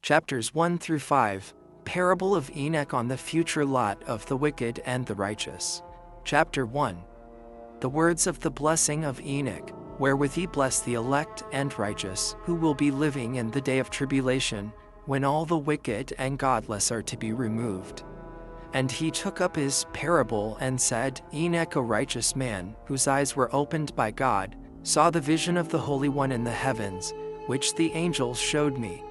Chapters 1 through 5, Parable of Enoch on the future lot of the wicked and the righteous. Chapter 1. The words of the blessing of Enoch, wherewith he blessed the elect and righteous, who will be living in the day of tribulation, when all the wicked and godless are to be removed. And he took up his parable and said, Enoch, a righteous man, whose eyes were opened by God, saw the vision of the Holy One in the heavens, which the angels showed me.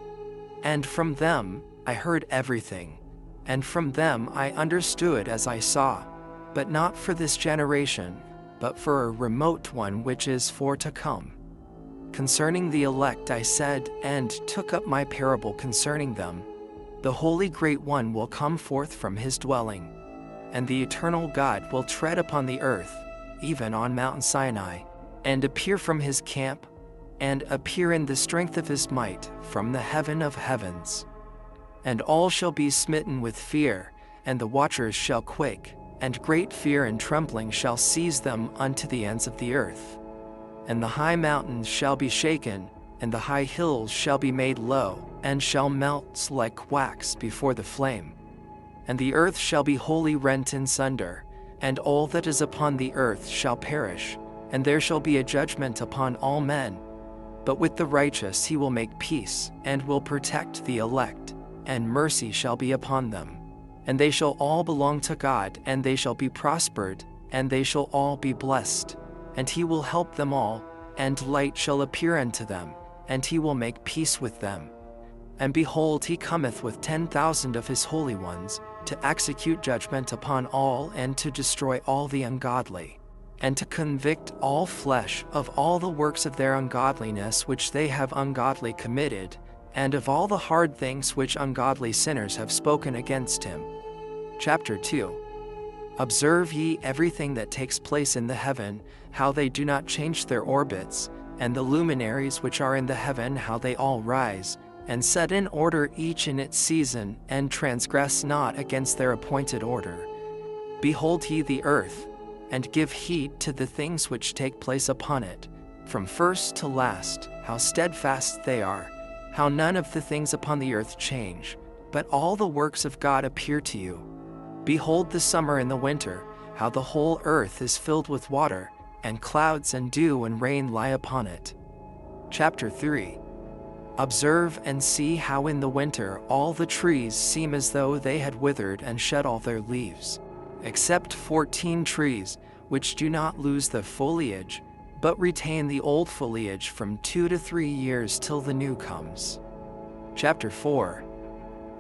And from them I heard everything, and from them I understood as I saw, but not for this generation, but for a remote one which is for to come. Concerning the elect I said, and took up my parable concerning them. The Holy Great One will come forth from his dwelling, and the eternal God will tread upon the earth, even on Mount Sinai, and appear from his camp, and appear in the strength of his might from the heaven of heavens. And all shall be smitten with fear, and the watchers shall quake, and great fear and trembling shall seize them unto the ends of the earth. And the high mountains shall be shaken, and the high hills shall be made low, and shall melt like wax before the flame. And the earth shall be wholly rent in sunder, and all that is upon the earth shall perish, and there shall be a judgment upon all men. But with the righteous he will make peace, and will protect the elect, and mercy shall be upon them. And they shall all belong to God, and they shall be prospered, and they shall all be blessed. And he will help them all, and light shall appear unto them, and he will make peace with them. And behold, he cometh with 10,000 of his holy ones, to execute judgment upon all, and to destroy all the ungodly, and to convict all flesh of all the works of their ungodliness which they have ungodly committed, and of all the hard things which ungodly sinners have spoken against him. Chapter 2. Observe ye everything that takes place in the heaven, how they do not change their orbits, and the luminaries which are in the heaven, how they all rise, and set in order each in its season, and transgress not against their appointed order. Behold ye the earth, and give heed to the things which take place upon it, from first to last, how steadfast they are, how none of the things upon the earth change, but all the works of God appear to you. Behold the summer and the winter, how the whole earth is filled with water, and clouds and dew and rain lie upon it. Chapter 3. Observe and see how in the winter all the trees seem as though they had withered and shed all their leaves, except 14 trees, which do not lose the foliage, but retain the old foliage from 2 to 3 years till the new comes. Chapter 4.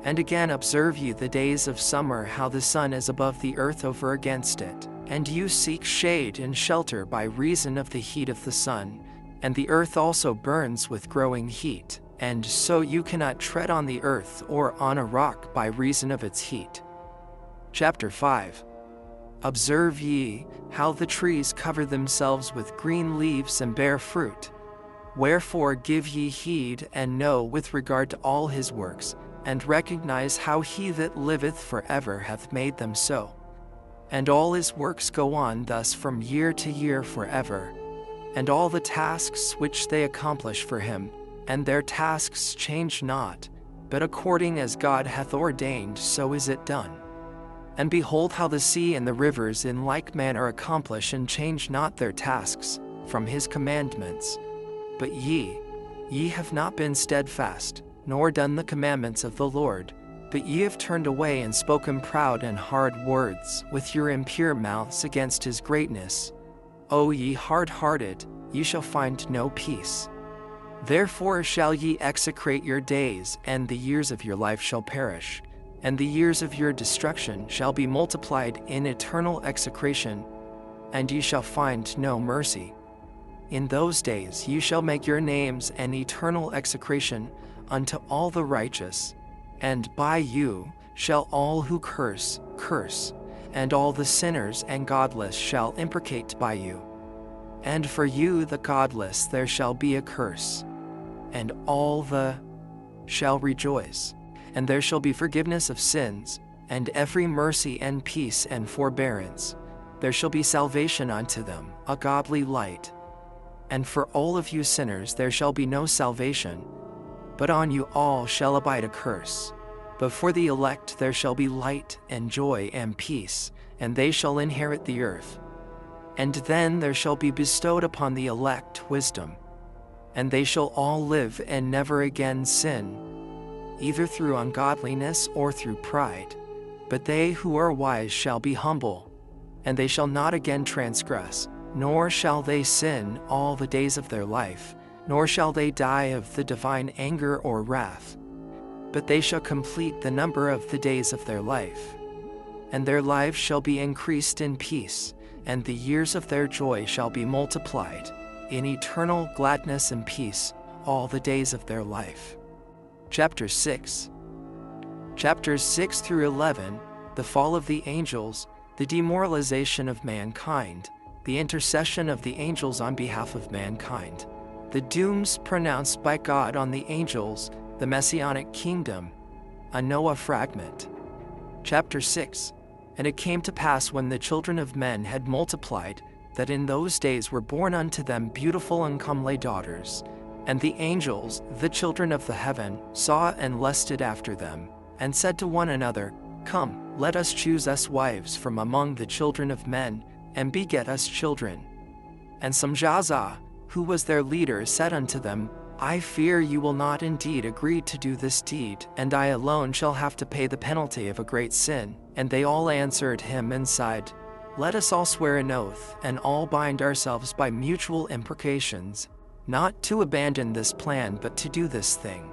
And again observe ye the days of summer, how the sun is above the earth over against it, and you seek shade and shelter by reason of the heat of the sun, and the earth also burns with growing heat, and so you cannot tread on the earth or on a rock by reason of its heat. Chapter 5. Observe ye how the trees cover themselves with green leaves and bear fruit. Wherefore give ye heed, and know with regard to all his works, and recognize how he that liveth forever hath made them so. And all his works go on thus from year to year forever, and all the tasks which they accomplish for him, and their tasks change not, but according as God hath ordained so is it done. And behold how the sea and the rivers in like manner accomplish and change not their tasks from his commandments. But ye have not been steadfast, nor done the commandments of the Lord, but ye have turned away and spoken proud and hard words with your impure mouths against his greatness. O ye hard-hearted, ye shall find no peace. Therefore shall ye execrate your days, and the years of your life shall perish, and the years of your destruction shall be multiplied in eternal execration, and ye shall find no mercy. In those days ye shall make your names an eternal execration unto all the righteous, and by you shall all who curse, and all the sinners and godless shall imprecate by you. And for you the godless there shall be a curse, and all the shall rejoice. And there shall be forgiveness of sins, and every mercy and peace and forbearance. There shall be salvation unto them, a godly light. And for all of you sinners there shall be no salvation, but on you all shall abide a curse. But for the elect there shall be light and joy and peace, and they shall inherit the earth. And then there shall be bestowed upon the elect wisdom, and they shall all live and never again sin, either through ungodliness or through pride. But they who are wise shall be humble, and they shall not again transgress, nor shall they sin all the days of their life, nor shall they die of the divine anger or wrath. But they shall complete the number of the days of their life, and their lives shall be increased in peace, and the years of their joy shall be multiplied in eternal gladness and peace all the days of their life. Chapter 6. Chapters 6 through 11, the fall of the angels, the demoralization of mankind, the intercession of the angels on behalf of mankind, the dooms pronounced by God on the angels, the Messianic kingdom, a Noah fragment. Chapter 6. And it came to pass when the children of men had multiplied, that in those days were born unto them beautiful and comely daughters. And the angels, the children of the heaven, saw and lusted after them, and said to one another, Come, let us choose us wives from among the children of men, and beget us children. And Samjaza, who was their leader, said unto them, I fear you will not indeed agree to do this deed, and I alone shall have to pay the penalty of a great sin. And they all answered him and sighed, Let us all swear an oath, and all bind ourselves by mutual imprecations, not to abandon this plan but to do this thing.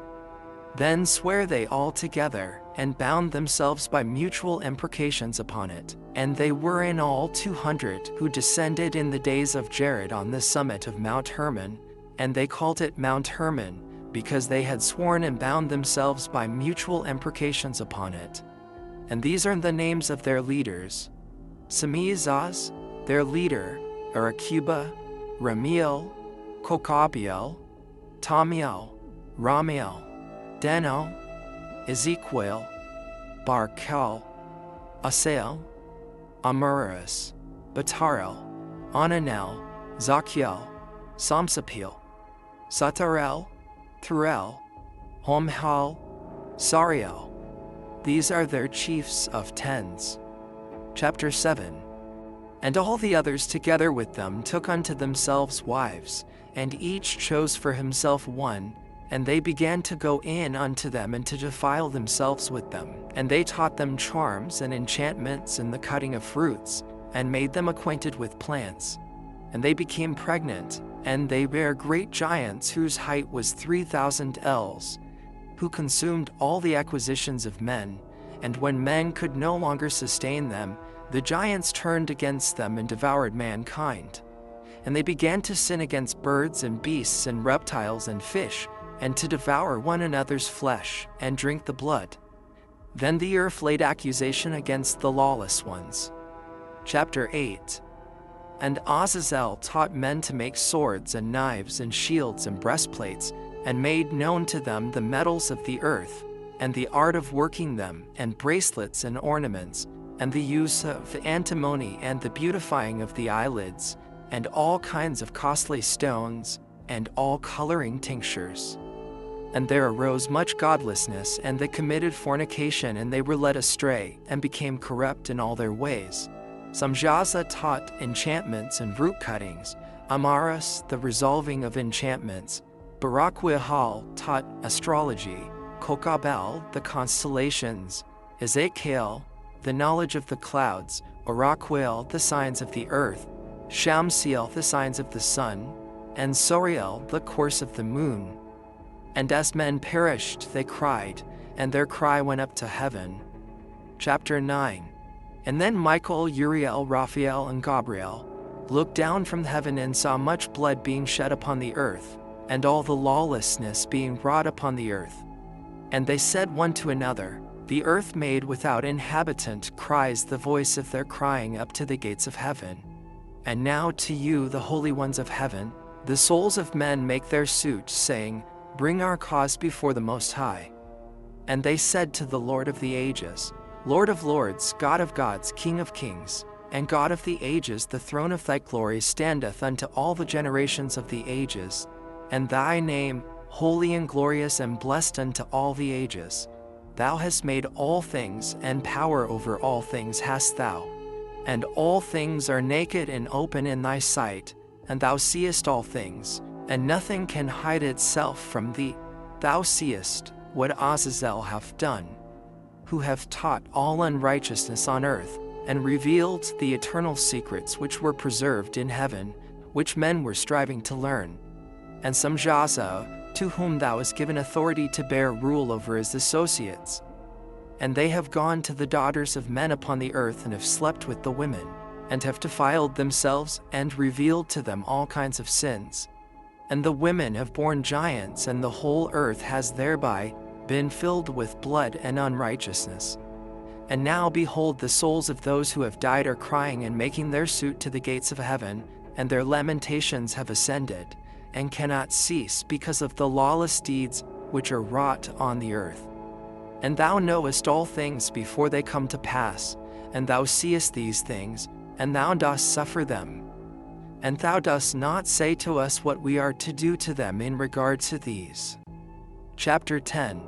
Then sware they all together, and bound themselves by mutual imprecations upon it. And they were in all 200 who descended in the days of Jared on the summit of Mount Hermon, and they called it Mount Hermon, because they had sworn and bound themselves by mutual imprecations upon it. And these are the names of their leaders: Semizaz, their leader, Aracuba, Ramiel, Kokabiel, Tamiel, Ramiel, Deno, Ezekiel, Barkel, Asael, Amaris, Batarel, Ananel, Zachiel, Samsapil, Satarel, Thurel, Homhal, Sariel. These are their chiefs of tens. Chapter 7. And all the others together with them took unto themselves wives, and each chose for himself one, and they began to go in unto them and to defile themselves with them. And they taught them charms and enchantments and the cutting of fruits, and made them acquainted with plants. And they became pregnant, and they bare great giants whose height was 3,000 ells, who consumed all the acquisitions of men. And when men could no longer sustain them, the giants turned against them and devoured mankind. And they began to sin against birds and beasts and reptiles and fish, and to devour one another's flesh, and drink the blood. Then the earth laid accusation against the lawless ones. Chapter 8. And Azazel taught men to make swords and knives and shields and breastplates, and made known to them the metals of the earth, and the art of working them, and bracelets and ornaments, and the use of antimony and the beautifying of the eyelids, and all kinds of costly stones, and all coloring tinctures. And there arose much godlessness, and they committed fornication, and they were led astray, and became corrupt in all their ways. Samjaza taught enchantments and root cuttings, Amaras the resolving of enchantments, Barakwiahal taught astrology, Kokabel the constellations, Ezekiel the knowledge of the clouds, Oraquel the signs of the earth, Shamsiel the signs of the sun, and Soriel the course of the moon. And as men perished they cried, and their cry went up to heaven. Chapter 9. And then Michael, Uriel, Raphael, and Gabriel looked down from heaven and saw much blood being shed upon the earth, and all the lawlessness being wrought upon the earth. And they said one to another, The earth made without inhabitant cries the voice of their crying up to the gates of heaven. And now to you, the holy ones of heaven, the souls of men make their suit, saying, Bring our cause before the Most High. And they said to the Lord of the ages, Lord of lords, God of gods, King of kings, and God of the ages, the throne of thy glory standeth unto all the generations of the ages, and thy name, holy and glorious and blessed unto all the ages. Thou hast made all things, and power over all things hast thou. And all things are naked and open in thy sight, and thou seest all things, and nothing can hide itself from thee. Thou seest what Azazel hath done, who hath taught all unrighteousness on earth, and revealed the eternal secrets which were preserved in heaven, which men were striving to learn. And Samjaza, to whom thou hast given authority to bear rule over his associates. And they have gone to the daughters of men upon the earth, and have slept with the women, and have defiled themselves, and revealed to them all kinds of sins. And the women have borne giants, and the whole earth has thereby been filled with blood and unrighteousness. And now behold, the souls of those who have died are crying and making their suit to the gates of heaven, and their lamentations have ascended, and cannot cease because of the lawless deeds which are wrought on the earth. And thou knowest all things before they come to pass, and thou seest these things, and thou dost suffer them. And thou dost not say to us what we are to do to them in regard to these. Chapter 10.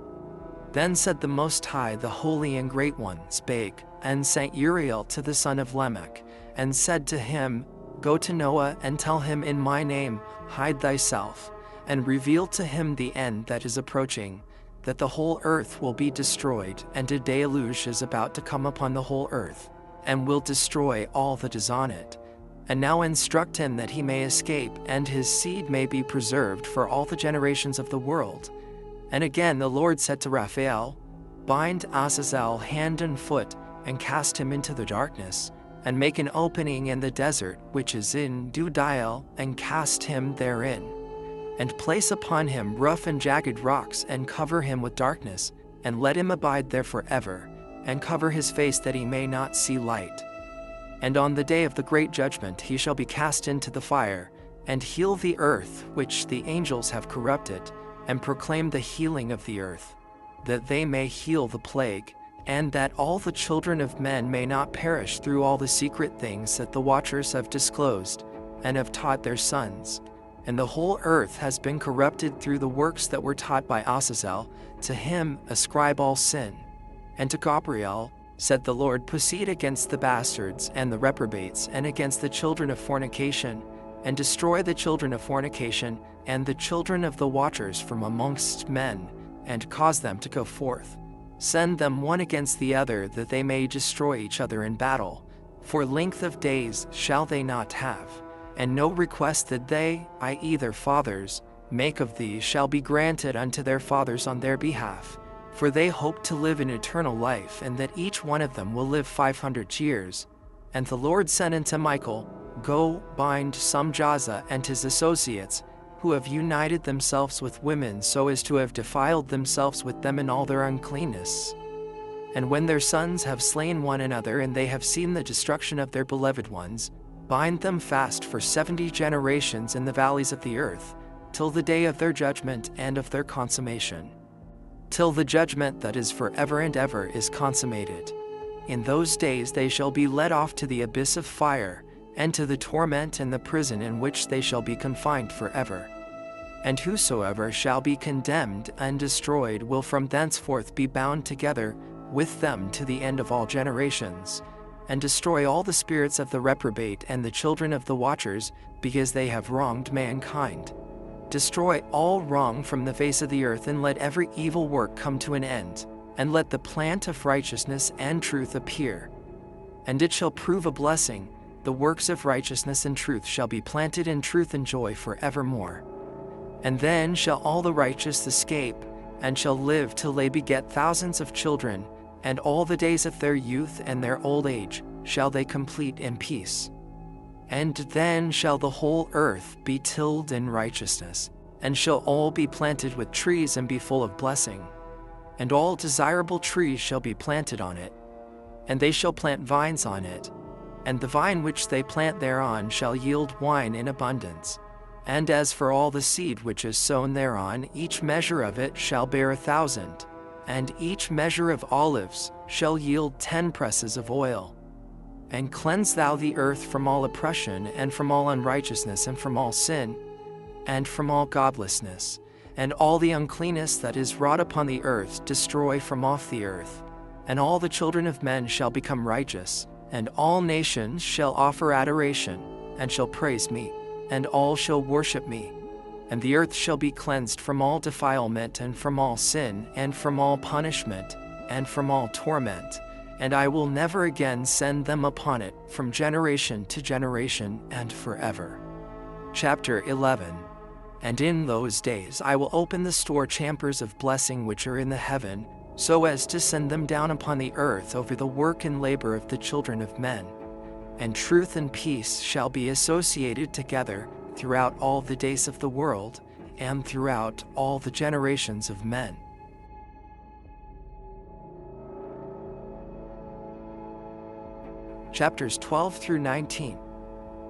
Then said the Most High, the Holy and Great One, spake, and sent Uriel to the son of Lamech, and said to him, Go to Noah, and tell him in my name, hide thyself, and reveal to him the end that is approaching, that the whole earth will be destroyed, and a deluge is about to come upon the whole earth, and will destroy all that is on it. And now instruct him that he may escape, and his seed may be preserved for all the generations of the world. And again the Lord said to Raphael, Bind Azazel hand and foot, and cast him into the darkness, and make an opening in the desert which is in Dudael, and cast him therein. And place upon him rough and jagged rocks, and cover him with darkness, and let him abide there forever, and cover his face that he may not see light. And on the day of the great judgment he shall be cast into the fire, and heal the earth which the angels have corrupted, and proclaim the healing of the earth, that they may heal the plague, and that all the children of men may not perish through all the secret things that the watchers have disclosed, and have taught their sons. And the whole earth has been corrupted through the works that were taught by Azazel. To him ascribe all sin. And to Gabriel said the Lord, Proceed against the bastards and the reprobates, and against the children of fornication, and destroy the children of fornication, and the children of the watchers from amongst men, and cause them to go forth. Send them one against the other, that they may destroy each other in battle. For length of days shall they not have, and no request that they, i.e. their fathers, make of thee shall be granted unto their fathers on their behalf. For they hope to live in eternal life, and that each one of them will live 500 years. And the Lord said unto Michael, Go, bind Samjaza and his associates, who have united themselves with women so as to have defiled themselves with them in all their uncleanness. And when their sons have slain one another, and they have seen the destruction of their beloved ones, bind them fast for 70 generations in the valleys of the earth, till the day of their judgment and of their consummation. Till the judgment that is forever and ever is consummated. In those days they shall be led off to the abyss of fire, and to the torment and the prison in which they shall be confined forever. And whosoever shall be condemned and destroyed will from thenceforth be bound together with them to the end of all generations, and destroy all the spirits of the reprobate and the children of the watchers, because they have wronged mankind. Destroy all wrong from the face of the earth, and let every evil work come to an end, and let the plant of righteousness and truth appear. And it shall prove a blessing, the works of righteousness and truth shall be planted in truth and joy forevermore. And then shall all the righteous escape, and shall live till they beget thousands of children, and all the days of their youth and their old age shall they complete in peace. And then shall the whole earth be tilled in righteousness, and shall all be planted with trees and be full of blessing. And all desirable trees shall be planted on it, and they shall plant vines on it, and the vine which they plant thereon shall yield wine in abundance. And as for all the seed which is sown thereon, each measure of it shall bear 1,000, and each measure of olives shall yield 10 presses of oil. And cleanse thou the earth from all oppression, and from all unrighteousness, and from all sin, and from all godlessness. and all the uncleanness that is wrought upon the earth destroy from off the earth. And all the children of men shall become righteous, and all nations shall offer adoration, and shall praise me, and all shall worship me. And the earth shall be cleansed from all defilement, and from all sin, and from all punishment, and from all torment, and I will never again send them upon it from generation to generation and forever. Chapter 11. And in those days I will open the store chambers of blessing which are in the heaven, so as to send them down upon the earth over the work and labor of the children of men. And truth and peace shall be associated together throughout all the days of the world, and throughout all the generations of men. Chapters 12 through 19.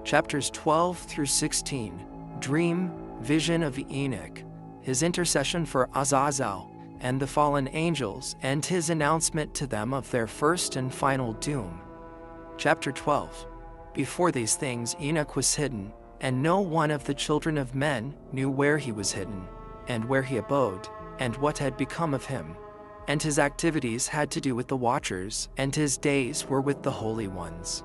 Chapters 12 through 16. Dream, vision of Enoch, his intercession for Azazel and the fallen angels, and his announcement to them of their first and final doom. Chapter 12. Before these things Enoch was hidden, and no one of the children of men knew where he was hidden, and where he abode, and what had become of him. And his activities had to do with the watchers, and his days were with the holy ones.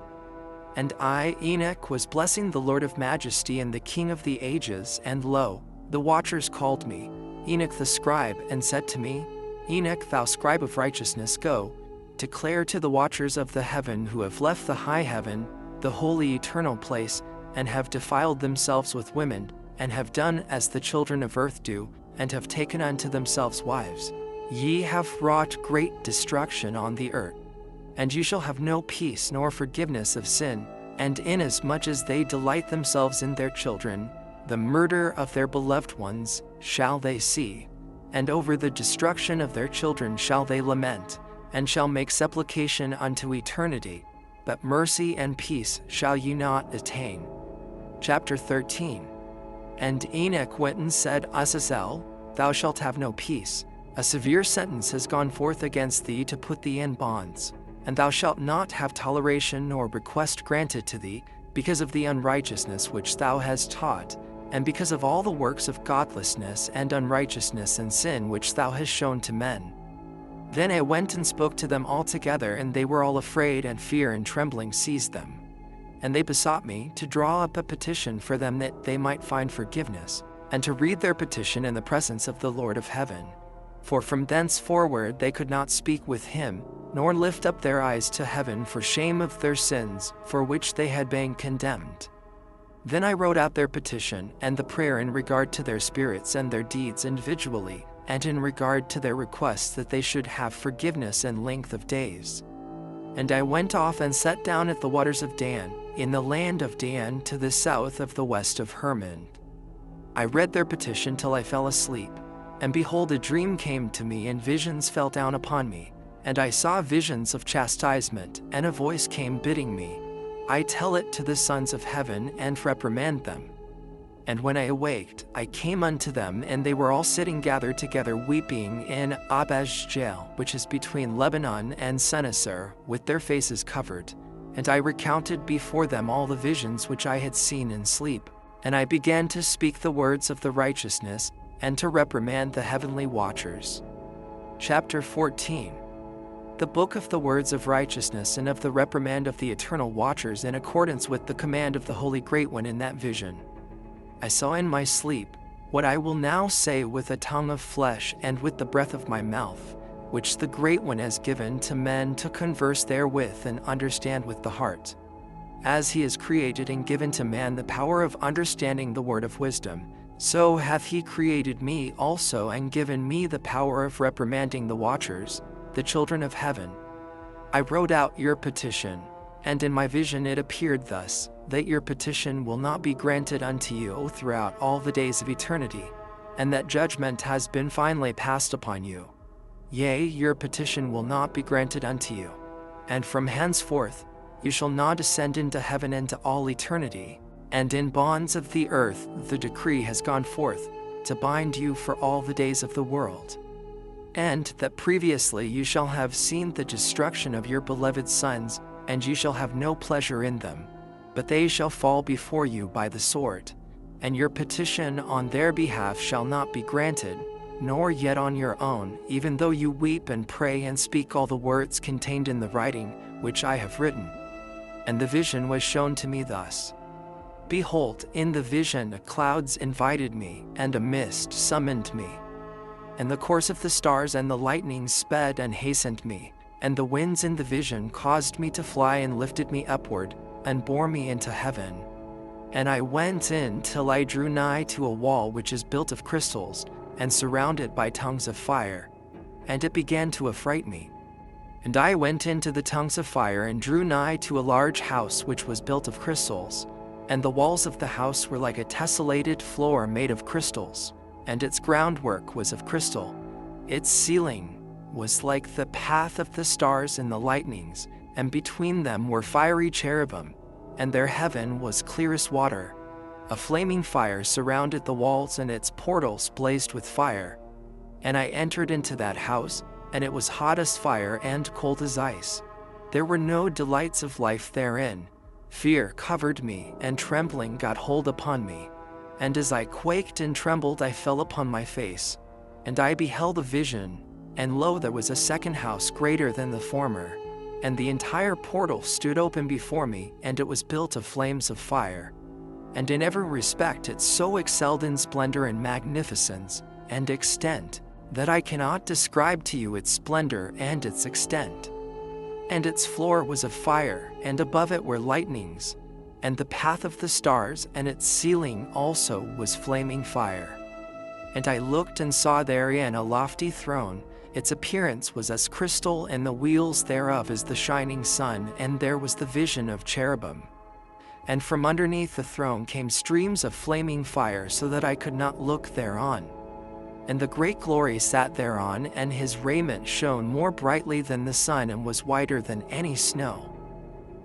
And I, Enoch, was blessing the Lord of Majesty and the King of the ages, and lo, the watchers called me, Enoch the scribe, and said to me, Enoch, thou scribe of righteousness, go, declare to the watchers of the heaven who have left the high heaven, the holy eternal place, and have defiled themselves with women, and have done as the children of earth do, and have taken unto themselves wives. Ye have wrought great destruction on the earth, and you shall have no peace nor forgiveness of sin, and inasmuch as they delight themselves in their children, the murder of their beloved ones shall they see, and over the destruction of their children shall they lament, and shall make supplication unto eternity, but mercy and peace shall you not attain. Chapter 13. And Enoch went and said, Azazel, thou shalt have no peace. A severe sentence has gone forth against thee to put thee in bonds, and thou shalt not have toleration nor request granted to thee, because of the unrighteousness which thou hast taught, and because of all the works of godlessness and unrighteousness and sin which thou hast shown to men. Then I went and spoke to them all together, and they were all afraid, and fear and trembling seized them. And they besought me to draw up a petition for them that they might find forgiveness, and to read their petition in the presence of the Lord of heaven. For from thenceforward they could not speak with him, nor lift up their eyes to heaven for shame of their sins, for which they had been condemned. Then I wrote out their petition and the prayer in regard to their spirits and their deeds individually, and in regard to their requests that they should have forgiveness and length of days. And I went off and sat down at the waters of Dan, in the land of Dan to the south of the west of Hermon. I read their petition till I fell asleep. And behold, a dream came to me, and visions fell down upon me. And I saw visions of chastisement, and a voice came bidding me, I tell it to the sons of heaven, and reprimand them. And when I awaked, I came unto them, and they were all sitting gathered together, weeping in Abaz-jael, which is between Lebanon and Sennacer, with their faces covered. And I recounted before them all the visions which I had seen in sleep. And I began to speak the words of the righteousness, and to reprimand the heavenly watchers. Chapter 14. The book of the words of righteousness and of the reprimand of the eternal watchers, in accordance with the command of the Holy Great One in that vision. I saw in my sleep what I will now say with a tongue of flesh and with the breath of my mouth, which the Great One has given to men to converse therewith and understand with the heart. As he has created and given to man the power of understanding the word of wisdom, so hath he created me also, and given me the power of reprimanding the watchers, the children of heaven. I wrote out your petition, and in my vision it appeared thus, that your petition will not be granted unto you throughout all the days of eternity, and that judgment has been finally passed upon you. Yea, your petition will not be granted unto you, and from henceforth you shall not ascend into heaven into all eternity. And in bonds of the earth the decree has gone forth, to bind you for all the days of the world. And that previously you shall have seen the destruction of your beloved sons, and you shall have no pleasure in them, but they shall fall before you by the sword. and your petition on their behalf shall not be granted, nor yet on your own, even though you weep and pray and speak all the words contained in the writing which I have written. And the vision was shown to me thus. Behold, in the vision clouds invited me, and a mist summoned me. And the course of the stars and the lightnings sped and hastened me, and the winds in the vision caused me to fly and lifted me upward, and bore me into heaven. And I went in till I drew nigh to a wall which is built of crystals, and surrounded by tongues of fire, and it began to affright me. And I went into the tongues of fire and drew nigh to a large house which was built of crystals, and the walls of the house were like a tessellated floor made of crystals, and its groundwork was of crystal. Its ceiling was like the path of the stars and the lightnings, and between them were fiery cherubim, and their heaven was clear as water. A flaming fire surrounded the walls, and its portals blazed with fire. And I entered into that house, and it was hot as fire and cold as ice. There were no delights of life therein. Fear covered me, and trembling got hold upon me. And as I quaked and trembled, I fell upon my face. And I beheld a vision, and lo, there was a second house greater than the former. And the entire portal stood open before me, and it was built of flames of fire. And in every respect it so excelled in splendor and magnificence and extent, that I cannot describe to you its splendor and its extent. And its floor was of fire, and above it were lightnings, and the path of the stars, and its ceiling also was flaming fire. And I looked and saw therein a lofty throne. Its appearance was as crystal, and the wheels thereof as the shining sun, and there was the vision of cherubim. And from underneath the throne came streams of flaming fire, so that I could not look thereon. And the great glory sat thereon, and his raiment shone more brightly than the sun, and was whiter than any snow.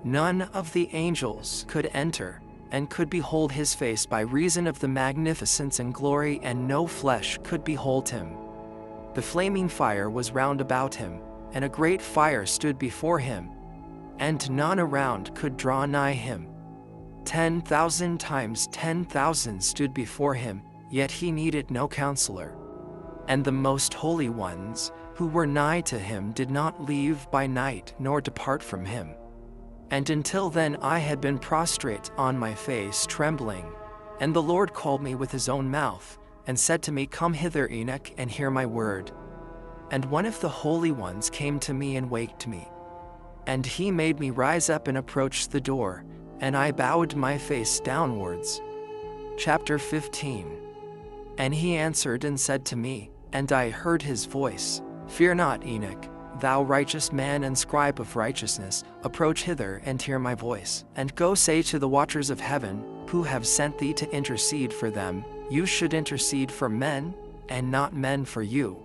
None of the angels could enter, and could behold his face by reason of the magnificence and glory, and no flesh could behold him. The flaming fire was round about him, and a great fire stood before him, and none around could draw nigh him. 10,000 times 10,000 stood before him, yet he needed no counselor. And the most holy ones, who were nigh to him, did not leave by night, nor depart from him. And until then I had been prostrate on my face, trembling. And the Lord called me with his own mouth, and said to me, Come hither, Enoch, and hear my word. And one of the holy ones came to me and waked me. And he made me rise up and approach the door, and I bowed my face downwards. Chapter 15. And he answered and said to me, and I heard his voice, Fear not, Enoch, thou righteous man and scribe of righteousness, approach hither and hear my voice, and go say to the watchers of heaven, who have sent thee to intercede for them, you should intercede for men, and not men for you.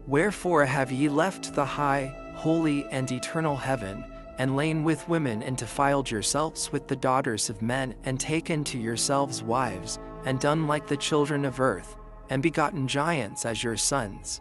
Wherefore have ye left the high, holy, and eternal heaven, and lain with women, and defiled yourselves with the daughters of men, and taken to yourselves wives, and done like the children of earth, and begotten giants as your sons?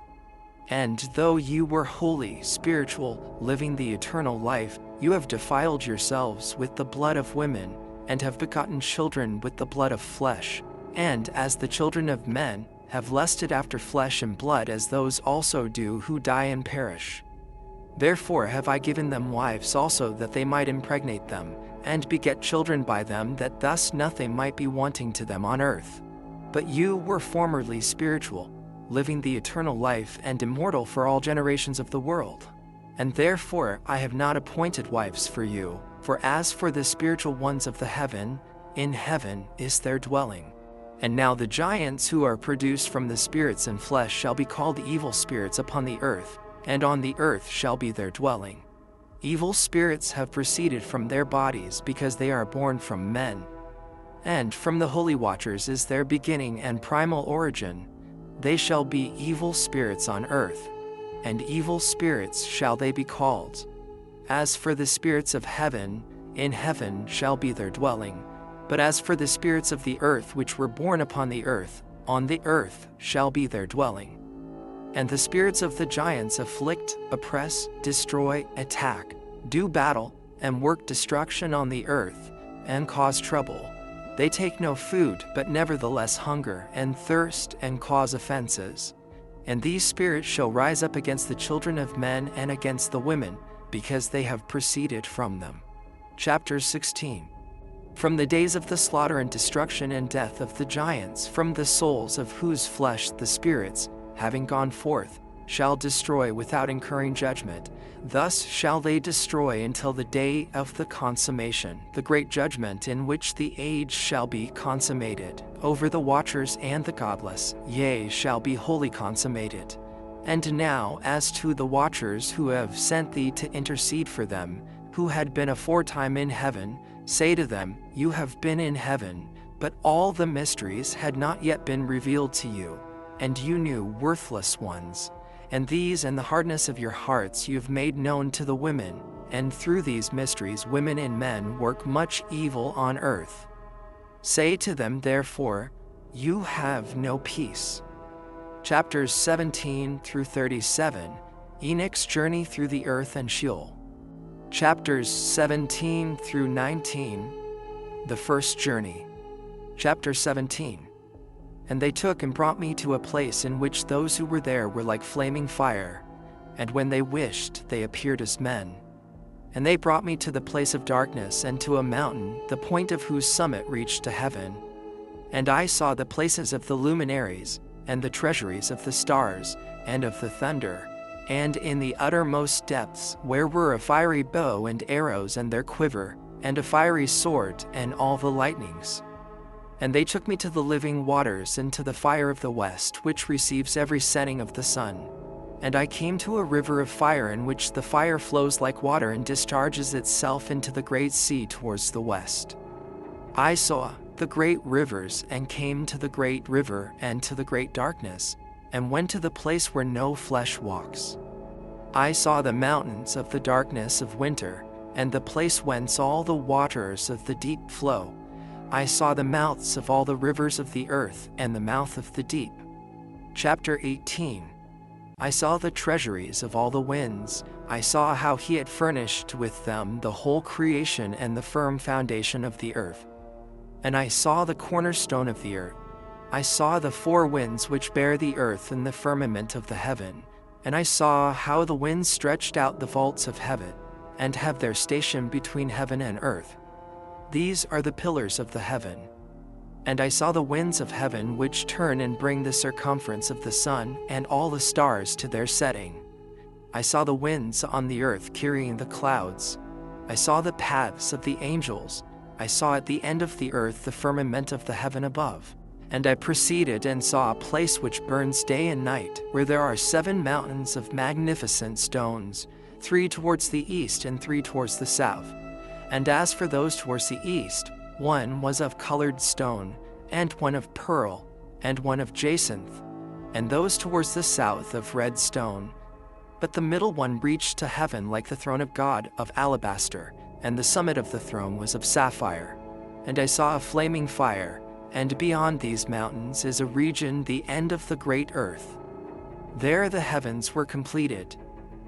And though you were holy, spiritual, living the eternal life, you have defiled yourselves with the blood of women, and have begotten children with the blood of flesh, and as the children of men, have lusted after flesh and blood, as those also do who die and perish. Therefore have I given them wives also, that they might impregnate them, and beget children by them, that thus nothing might be wanting to them on earth. But you were formerly spiritual, living the eternal life, and immortal for all generations of the world. And therefore I have not appointed wives for you, for as for the spiritual ones of the heaven, in heaven is their dwelling. And now the giants who are produced from the spirits and flesh shall be called evil spirits upon the earth, and on the earth shall be their dwelling. Evil spirits have proceeded from their bodies, because they are born from men. And from the holy watchers is their beginning and primal origin. They shall be evil spirits on earth, and evil spirits shall they be called. As for the spirits of heaven, in heaven shall be their dwelling. But as for the spirits of the earth which were born upon the earth, on the earth shall be their dwelling. And the spirits of the giants afflict, oppress, destroy, attack, do battle, and work destruction on the earth, and cause trouble. They take no food, but nevertheless hunger and thirst and cause offenses. And these spirits shall rise up against the children of men and against the women, because they have proceeded from them. Chapter 16. From the days of the slaughter and destruction and death of the giants, from the souls of whose flesh the spirits, having gone forth, shall destroy without incurring judgment. Thus shall they destroy until the day of the consummation, the great judgment in which the age shall be consummated, over the watchers and the godless, yea, shall be wholly consummated. And now as to the watchers who have sent thee to intercede for them, who had been aforetime in heaven, say to them, you have been in heaven, but all the mysteries had not yet been revealed to you, and you knew worthless ones. And these and the hardness of your hearts you have made known to the women, and through these mysteries women and men work much evil on earth. Say to them therefore, you have no peace. Chapters 17 through 37, Enoch's journey through the earth and Sheol. Chapters 17 through 19, the first journey. Chapter 17. And they took and brought me to a place in which those who were there were like flaming fire, and when they wished, they appeared as men. And they brought me to the place of darkness and to a mountain, the point of whose summit reached to heaven. And I saw the places of the luminaries, and the treasuries of the stars, and of the thunder, and in the uttermost depths, where were a fiery bow and arrows and their quiver, and a fiery sword, and all the lightnings. And they took me to the living waters and to the fire of the west, which receives every setting of the sun. And I came to a river of fire in which the fire flows like water and discharges itself into the great sea towards the west. I saw the great rivers and came to the great river and to the great darkness, and went to the place where no flesh walks. I saw the mountains of the darkness of winter, and the place whence all the waters of the deep flow. I saw the mouths of all the rivers of the earth, and the mouth of the deep. Chapter 18. I saw the treasuries of all the winds. I saw how he had furnished with them the whole creation and the firm foundation of the earth. And I saw the cornerstone of the earth. I saw the four winds which bear the earth and the firmament of the heaven. And I saw how the winds stretched out the vaults of heaven, and have their station between heaven and earth. These are the pillars of the heaven. And I saw the winds of heaven which turn and bring the circumference of the sun and all the stars to their setting. I saw the winds on the earth carrying the clouds. I saw the paths of the angels. I saw at the end of the earth the firmament of the heaven above. And I proceeded and saw a place which burns day and night, where there are 7 mountains of magnificent stones, 3 towards the east and 3 towards the south. And as for those towards the east, one was of colored stone, and one of pearl, and one of jacinth, and those towards the south of red stone. But the middle one reached to heaven like the throne of God of alabaster, and the summit of the throne was of sapphire. And I saw a flaming fire, and beyond these mountains is a region, the end of the great earth. There the heavens were completed.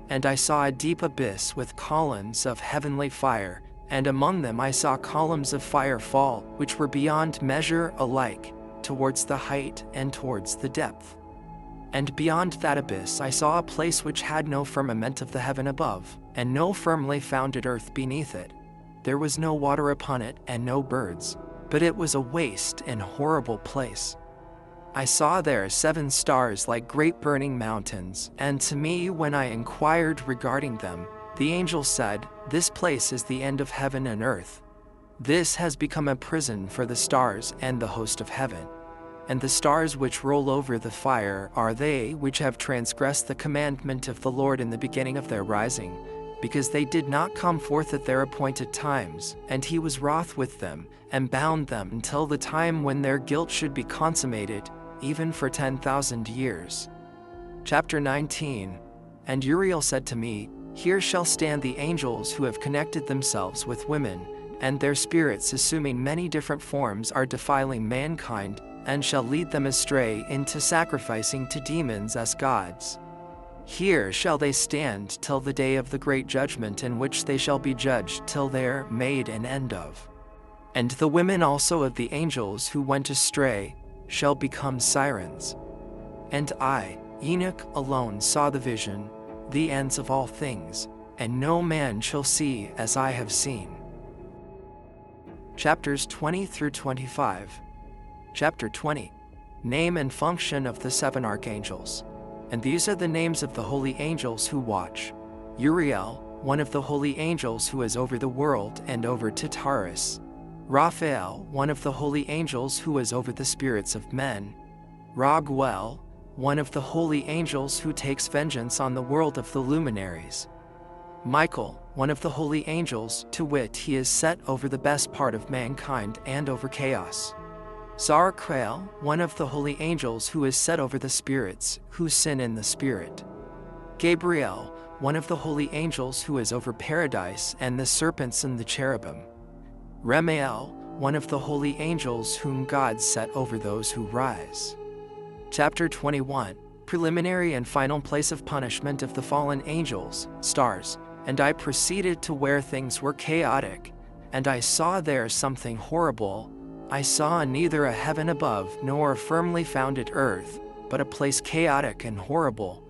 And I saw a deep abyss with columns of heavenly fire, and among them I saw columns of fire fall, which were beyond measure alike, towards the height and towards the depth. And beyond that abyss I saw a place which had no firmament of the heaven above, and no firmly founded earth beneath it. There was no water upon it, and no birds, but it was a waste and horrible place. I saw there 7 stars like great burning mountains, and to me when I inquired regarding them, the angel said, this place is the end of heaven and earth. This has become a prison for the stars and the host of heaven. And the stars which roll over the fire are they which have transgressed the commandment of the Lord in the beginning of their rising, because they did not come forth at their appointed times, and he was wroth with them, and bound them until the time when their guilt should be consummated, even for 10,000 years. Chapter 19. And Uriel said to me, here shall stand the angels who have connected themselves with women, and their spirits assuming many different forms are defiling mankind, and shall lead them astray into sacrificing to demons as gods. Here shall they stand till the day of the great judgment in which they shall be judged till they're made an end of. And the women also of the angels who went astray shall become sirens. And I, Enoch, alone saw the vision, the ends of all things, and no man shall see as I have seen. Chapters 20 through 25. Chapter 20. Name and function of the 7 archangels. And these are the names of the holy angels who watch. Uriel, one of the holy angels who is over the world and over Tartarus. Raphael, one of the holy angels who is over the spirits of men. Raguel, one of the holy angels who takes vengeance on the world of the luminaries. Michael, one of the holy angels, to wit, he is set over the best part of mankind and over chaos. Zarakrael, one of the holy angels who is set over the spirits who sin in the spirit. Gabriel, one of the holy angels who is over paradise and the serpents and the cherubim. Remael, one of the holy angels whom God set over those who rise. Chapter 21. Preliminary and final place of punishment of the fallen angels, stars. And I proceeded to where things were chaotic, and I saw there something horrible. I saw neither a heaven above nor a firmly founded earth, but a place chaotic and horrible.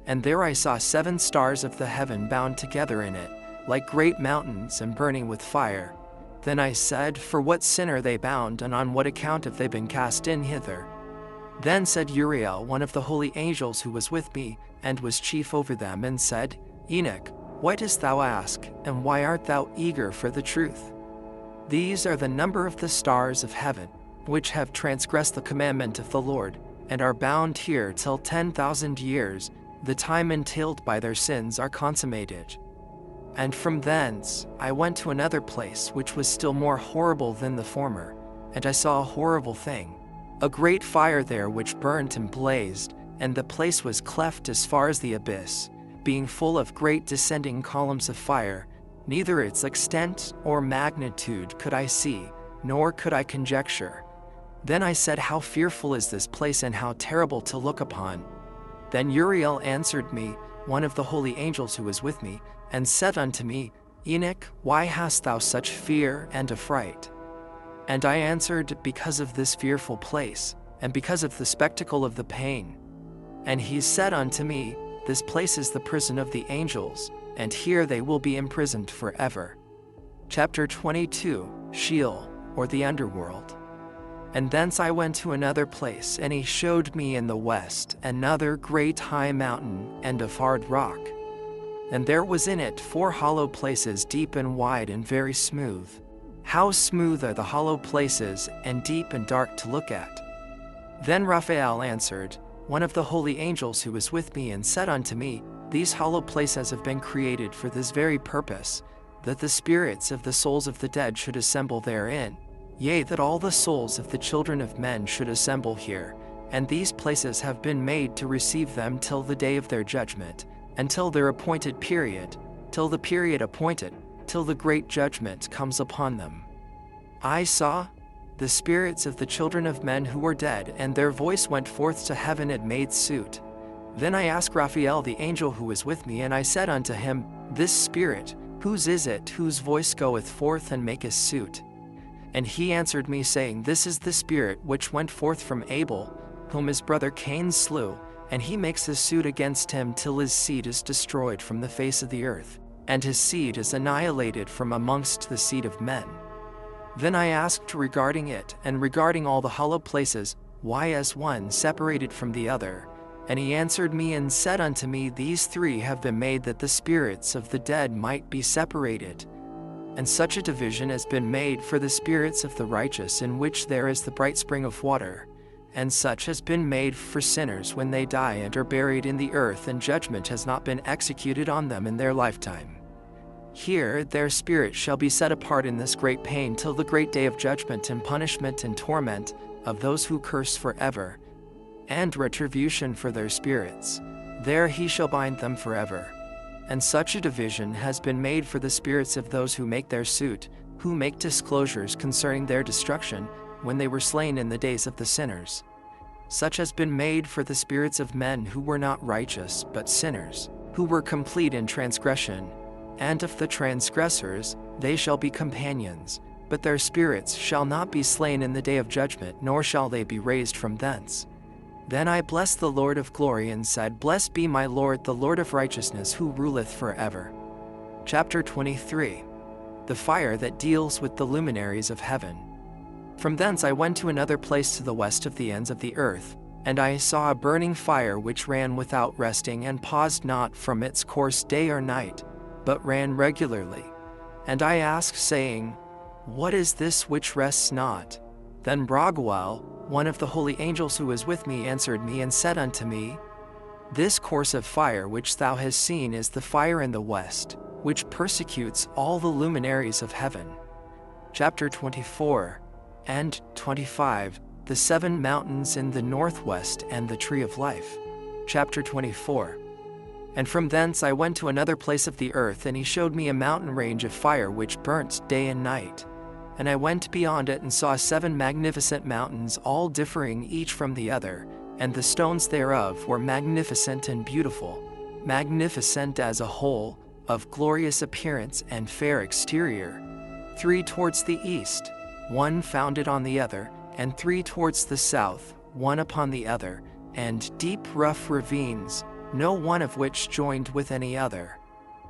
And there I saw 7 stars of the heaven bound together in it, like great mountains and burning with fire. Then I said, for what sin are they bound, and on what account have they been cast in hither? Then said Uriel, one of the holy angels who was with me, and was chief over them, and said, Enoch, why dost thou ask, and why art thou eager for the truth? These are the number of the stars of heaven, which have transgressed the commandment of the Lord, and are bound here till 10,000 years, the time entailed by their sins are consummated. And from thence I went to another place which was still more horrible than the former, and I saw a horrible thing, a great fire there which burnt and blazed, and the place was cleft as far as the abyss, being full of great descending columns of fire. Neither its extent or magnitude could I see, nor could I conjecture. Then I said, how fearful is this place, and how terrible to look upon. Then Uriel answered me, one of the holy angels who was with me, and said unto me, Enoch, why hast thou such fear and affright? And I answered, because of this fearful place, and because of the spectacle of the pain. And he said unto me, this place is the prison of the angels, and here they will be imprisoned forever. Chapter 22. Sheol, or the underworld. And thence I went to another place, and he showed me in the west another great high mountain and of hard rock. And there was in it 4 hollow places, deep and wide and very smooth. How smooth are the hollow places, and deep and dark to look at! Then Raphael answered, one of the holy angels who was with me, and said unto me, these hollow places have been created for this very purpose, that the spirits of the souls of the dead should assemble therein, yea, that all the souls of the children of men should assemble here, and these places have been made to receive them till the day of their judgment, until their appointed period, till the period appointed, till the great judgment comes upon them. I saw the spirits of the children of men who were dead, and their voice went forth to heaven and made suit. Then I asked Raphael the angel who was with me, and I said unto him, this spirit, whose is it, whose voice goeth forth and maketh suit? And he answered me, saying, this is the spirit which went forth from Abel, whom his brother Cain slew, and he makes his suit against him till his seed is destroyed from the face of the earth, and his seed is annihilated from amongst the seed of men. Then I asked regarding it, and regarding all the hollow places, why is one separated from the other? And he answered me and said unto me, these 3 have been made that the spirits of the dead might be separated. And such a division has been made for the spirits of the righteous, in which there is the bright spring of water. And such has been made for sinners when they die and are buried in the earth, and judgment has not been executed on them in their lifetime. Here their spirit shall be set apart in this great pain till the great day of judgment and punishment and torment of those who curse forever, and retribution for their spirits. There he shall bind them forever. And such a division has been made for the spirits of those who make their suit, who make disclosures concerning their destruction, when they were slain in the days of the sinners. Such has been made for the spirits of men who were not righteous but sinners, who were complete in transgression. And of the transgressors, they shall be companions, but their spirits shall not be slain in the day of judgment, nor shall they be raised from thence. Then I blessed the Lord of glory and said, Blessed be my Lord, the Lord of righteousness, who ruleth forever. Chapter 23. The fire that deals with the luminaries of heaven. From thence I went to another place to the west of the ends of the earth, and I saw a burning fire which ran without resting and paused not from its course day or night, but ran regularly. And I asked, saying, What is this which rests not? Then Raguel, one of the holy angels who was with me, answered me and said unto me, This course of fire which thou hast seen is the fire in the west, which persecutes all the luminaries of heaven. Chapter 24 and 25. The 7 mountains in the northwest and the tree of life. Chapter 24. And from thence I went to another place of the earth, and he showed me a mountain range of fire which burnt day and night. And I went beyond it and saw 7 magnificent mountains, all differing each from the other, and the stones thereof were magnificent and beautiful, magnificent as a whole, of glorious appearance and fair exterior. 3 towards the east, one founded on the other, and 3 towards the south, one upon the other, and deep rough ravines, no one of which joined with any other.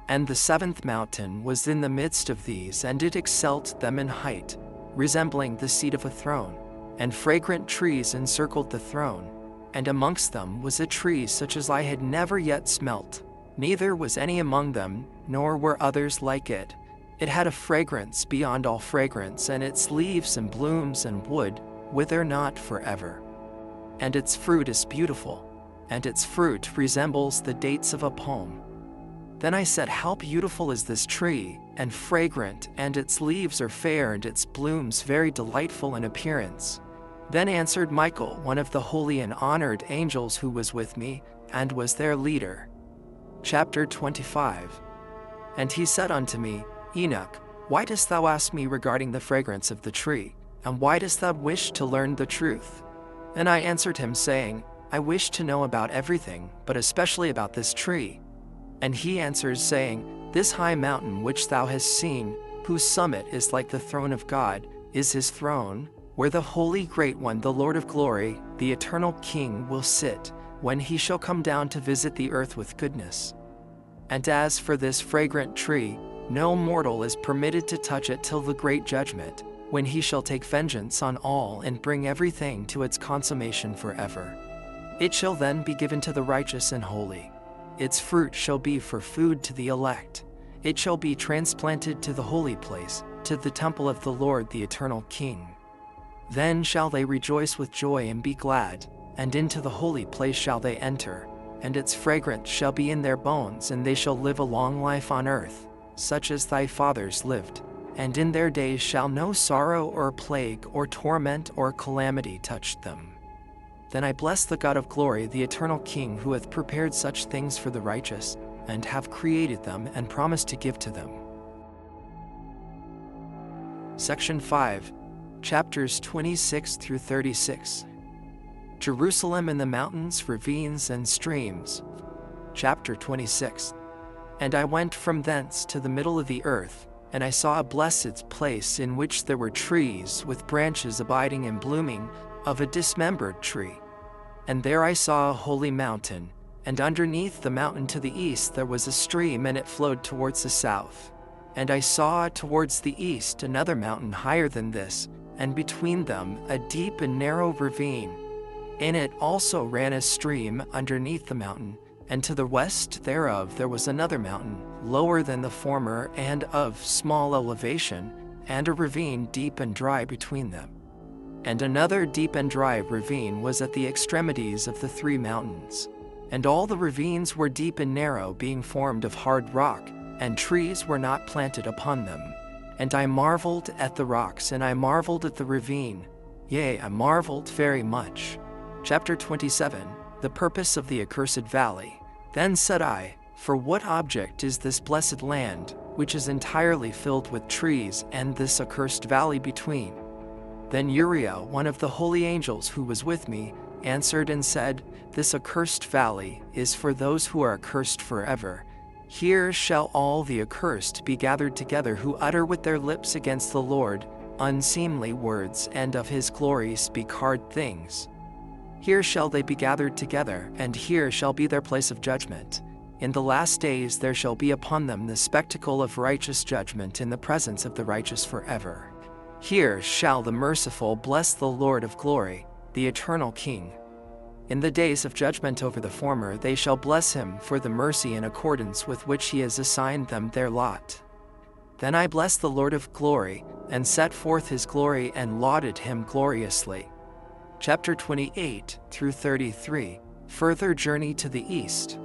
And the 7th mountain was in the midst of these, and it excelled them in height, resembling the seat of a throne, and fragrant trees encircled the throne, and amongst them was a tree such as I had never yet smelt, neither was any among them, nor were others like it. It had a fragrance beyond all fragrance, and its leaves and blooms and wood wither not forever. And its fruit is beautiful, and its fruit resembles the dates of a palm. Then I said, How beautiful is this tree, and fragrant, and its leaves are fair, and its blooms very delightful in appearance. Then answered Michael, one of the holy and honored angels who was with me, and was their leader. Chapter 25. And he said unto me, Enoch, why dost thou ask me regarding the fragrance of the tree, and why dost thou wish to learn the truth? And I answered him, saying, I wish to know about everything, but especially about this tree. And he answers, saying, This high mountain which thou hast seen, whose summit is like the throne of God, is his throne, where the Holy Great One, the Lord of glory, the eternal King, will sit, when he shall come down to visit the earth with goodness. And as for this fragrant tree, no mortal is permitted to touch it till the great judgment, when he shall take vengeance on all and bring everything to its consummation forever. It shall then be given to the righteous and holy. Its fruit shall be for food to the elect. It shall be transplanted to the holy place, to the temple of the Lord the eternal King. Then shall they rejoice with joy and be glad, and into the holy place shall they enter, and its fragrance shall be in their bones, and they shall live a long life on earth, such as thy fathers lived. And in their days shall no sorrow or plague or torment or calamity touch them. Then I bless the God of glory, the eternal King, who hath prepared such things for the righteous, and have created them and promised to give to them. Section 5, chapters 26 through 36. Jerusalem in the mountains, ravines, and streams. Chapter 26. And I went from thence to the middle of the earth, and I saw a blessed place in which there were trees with branches abiding and blooming, of a dismembered tree. And there I saw a holy mountain, and underneath the mountain to the east there was a stream, and it flowed towards the south. And I saw towards the east another mountain higher than this, and between them a deep and narrow ravine. In it also ran a stream underneath the mountain, and to the west thereof there was another mountain, lower than the former and of small elevation, and a ravine deep and dry between them. And another deep and dry ravine was at the extremities of the 3 mountains. And all the ravines were deep and narrow, being formed of hard rock, and trees were not planted upon them. And I marveled at the rocks, and I marveled at the ravine. Yea, I marveled very much. Chapter 27. The purpose of the accursed valley. Then said I, For what object is this blessed land, which is entirely filled with trees, and this accursed valley between? Then Uriel, one of the holy angels who was with me, answered and said, This accursed valley is for those who are accursed forever. Here shall all the accursed be gathered together, who utter with their lips against the Lord, unseemly words and of his glory speak hard things. Here shall they be gathered together, and here shall be their place of judgment. In the last days there shall be upon them the spectacle of righteous judgment in the presence of the righteous forever. Here shall the merciful bless the Lord of glory, the eternal King. In the days of judgment over the former they shall bless him for the mercy in accordance with which he has assigned them their lot. Then I blessed the Lord of glory, and set forth his glory and lauded him gloriously. Chapter 28 through 33, Further Journey to the East.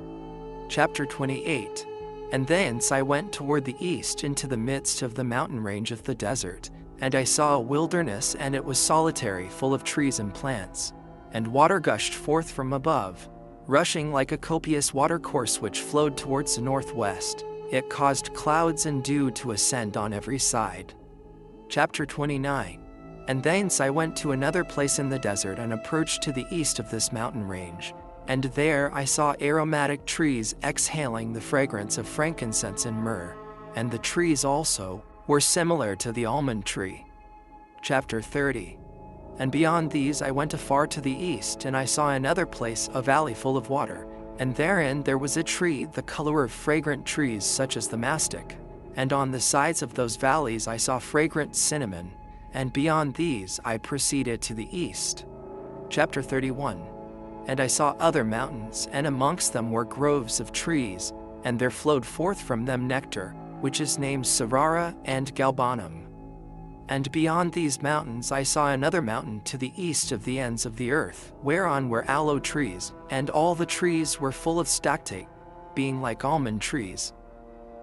Chapter 28. And thence I went toward the east into the midst of the mountain range of the desert, and I saw a wilderness, and it was solitary, full of trees and plants. And water gushed forth from above, rushing like a copious watercourse which flowed towards the northwest. It caused clouds and dew to ascend on every side. Chapter 29. And thence I went to another place in the desert and approached to the east of this mountain range. And there I saw aromatic trees exhaling the fragrance of frankincense and myrrh, and the trees also were similar to the almond tree. Chapter 30. And beyond these I went afar to the east, and I saw another place, a valley full of water, and therein there was a tree, the color of fragrant trees such as the mastic. And on the sides of those valleys I saw fragrant cinnamon, and beyond these I proceeded to the east. Chapter 31. And I saw other mountains, and amongst them were groves of trees, and there flowed forth from them nectar, which is named Sarara and Galbanum. And beyond these mountains I saw another mountain to the east of the ends of the earth, whereon were aloe trees, and all the trees were full of stactate, being like almond trees.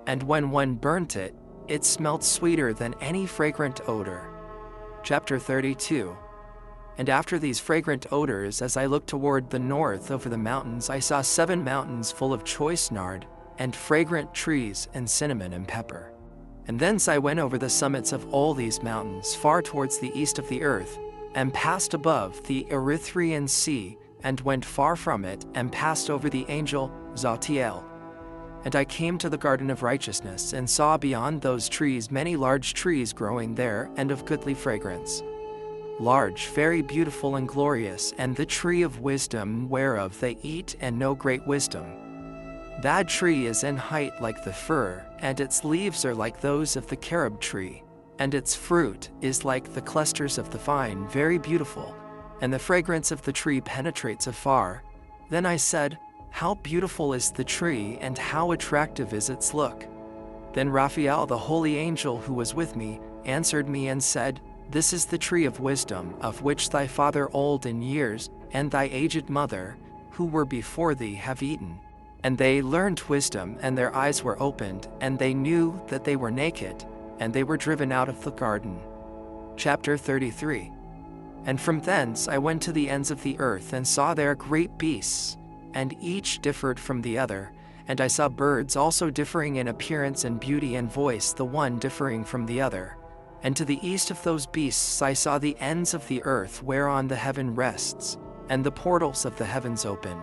And when one burnt it, it smelt sweeter than any fragrant odor. Chapter 32. And after these fragrant odors, as I looked toward the north over the mountains, I saw 7 mountains full of choice nard, and fragrant trees, and cinnamon and pepper. And thence I went over the summits of all these mountains, far towards the east of the earth, and passed above the Erythraean Sea, and went far from it, and passed over the angel Zatiel. And I came to the garden of righteousness, and saw beyond those trees many large trees growing there, and of goodly fragrance. Large, very beautiful and glorious, and the tree of wisdom, whereof they eat and know great wisdom. That tree is in height like the fir, and its leaves are like those of the carob tree, and its fruit is like the clusters of the vine, very beautiful, and the fragrance of the tree penetrates afar. Then I said, How beautiful is the tree, and how attractive is its look. Then Raphael, the holy angel who was with me, answered me and said, This is the tree of wisdom, of which thy father old in years, and thy aged mother, who were before thee, have eaten. And they learned wisdom, and their eyes were opened, and they knew that they were naked, and they were driven out of the garden. Chapter 33. And from thence I went to the ends of the earth, and saw there great beasts, and each differed from the other. And I saw birds also differing in appearance and beauty and voice, the one differing from the other. And to the east of those beasts I saw the ends of the earth, whereon the heaven rests, and the portals of the heavens open.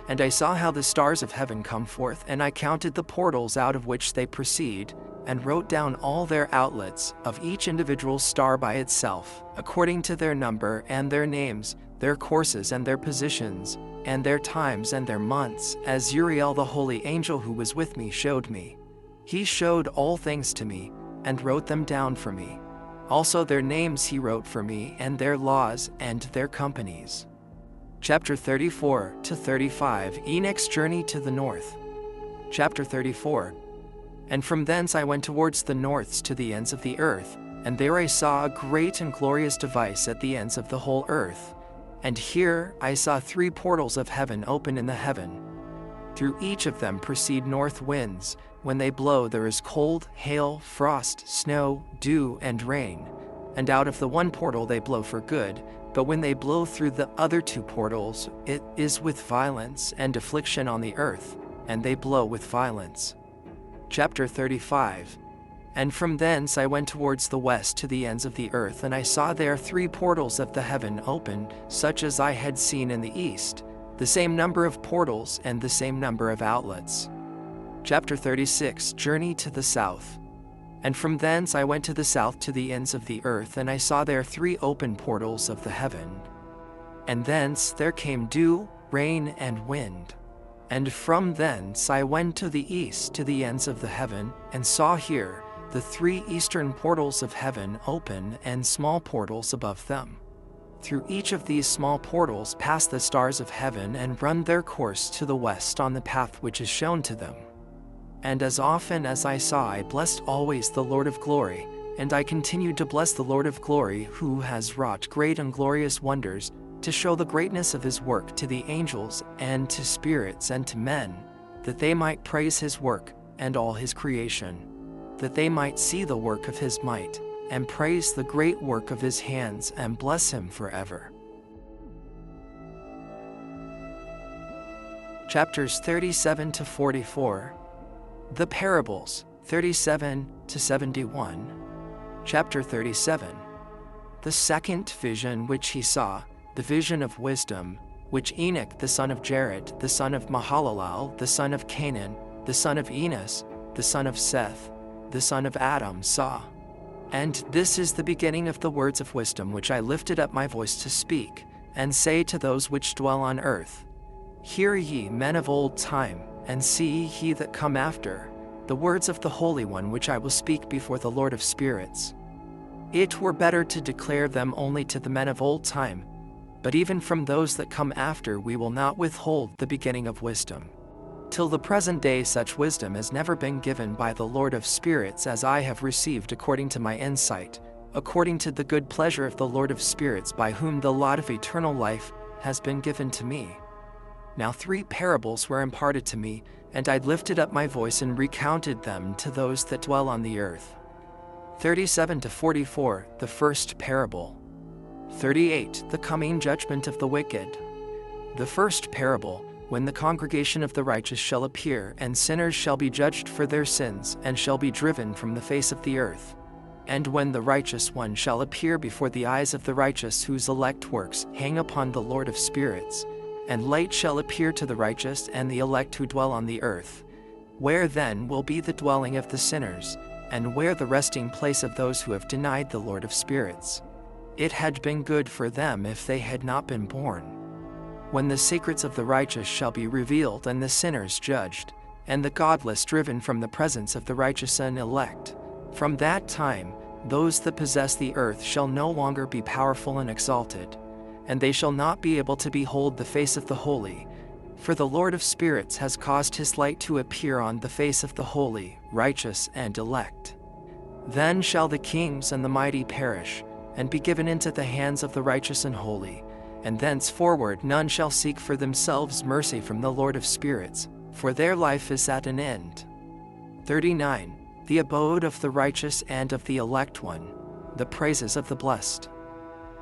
And I saw how the stars of heaven come forth, and I counted the portals out of which they proceed, and wrote down all their outlets, of each individual star by itself, according to their number and their names, their courses and their positions, and their times and their months, as Uriel the holy angel who was with me showed me. He showed all things to me, and wrote them down for me. Also their names he wrote for me, and their laws, and their companies. Chapter 34 to 35, Enoch's journey to the north. Chapter 34. And from thence I went towards the norths to the ends of the earth, and there I saw a great and glorious device at the ends of the whole earth. And here I saw 3 portals of heaven open in the heaven. Through each of them proceed north winds. When they blow there is cold, hail, frost, snow, dew, and rain. And out of the one portal they blow for good, but when they blow through the other 2 portals, it is with violence and affliction on the earth, and they blow with violence. Chapter 35. And from thence I went towards the west to the ends of the earth, and I saw there 3 portals of the heaven open, such as I had seen in the east, the same number of portals and the same number of outlets. Chapter 36, Journey to the south. And from thence I went to the south to the ends of the earth, and I saw there 3 open portals of the heaven. And thence there came dew, rain, and wind. And from thence I went to the east to the ends of the heaven, and saw here the 3 eastern portals of heaven open, and small portals above them. Through each of these small portals pass the stars of heaven, and run their course to the west on the path which is shown to them. And as often as I saw, I blessed always the Lord of glory, and I continued to bless the Lord of glory, who has wrought great and glorious wonders, to show the greatness of his work to the angels, and to spirits, and to men, that they might praise his work, and all his creation, that they might see the work of his might, and praise the great work of his hands, and bless him forever. Chapters 37 to 44. The parables, 37 to 71. Chapter 37. The second vision which he saw, the vision of wisdom, which Enoch the son of Jared, the son of Mahalalel, the son of Canaan, the son of Enos, the son of Seth, the son of Adam saw. And this is the beginning of the words of wisdom which I lifted up my voice to speak, and say to those which dwell on earth, Hear ye, men of old time, and see ye that come after, the words of the Holy One which I will speak before the Lord of spirits. It were better to declare them only to the men of old time, but even from those that come after we will not withhold the beginning of wisdom. Till the present day such wisdom has never been given by the Lord of spirits as I have received according to my insight, according to the good pleasure of the Lord of spirits, by whom the lot of eternal life has been given to me. Now 3 parables were imparted to me, and I lifted up my voice and recounted them to those that dwell on the earth. 37 to 44, the first parable. 38, the coming judgment of the wicked. The first parable, when the congregation of the righteous shall appear, and sinners shall be judged for their sins, and shall be driven from the face of the earth. And when the righteous one shall appear before the eyes of the righteous, whose elect works hang upon the Lord of spirits, and light shall appear to the righteous and the elect who dwell on the earth. Where then will be the dwelling of the sinners, and where the resting place of those who have denied the Lord of spirits? It had been good for them if they had not been born. When the secrets of the righteous shall be revealed, and the sinners judged, and the godless driven from the presence of the righteous and elect, from that time those that possess the earth shall no longer be powerful and exalted, and they shall not be able to behold the face of the holy, for the Lord of spirits has caused his light to appear on the face of the holy, righteous, and elect. Then shall the kings and the mighty perish, and be given into the hands of the righteous and holy, and thenceforward none shall seek for themselves mercy from the Lord of spirits, for their life is at an end. 39. The abode of the righteous and of the elect one, the praises of the blessed.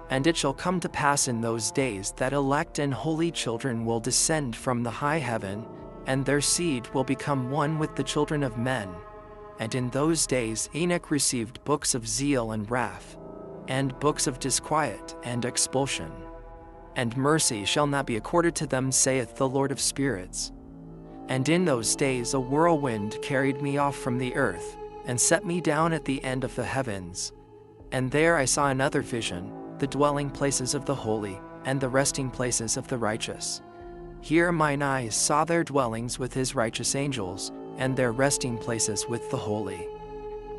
And it shall come to pass in those days that elect and holy children will descend from the high heaven, and their seed will become one with the children of men. And in those days Enoch received books of zeal and wrath, and books of disquiet and expulsion. And mercy shall not be accorded to them, saith the Lord of spirits. And in those days a whirlwind carried me off from the earth, and set me down at the end of the heavens. And there I saw another vision, the dwelling places of the holy, and the resting places of the righteous. Here mine eyes saw their dwellings with his righteous angels, and their resting places with the holy.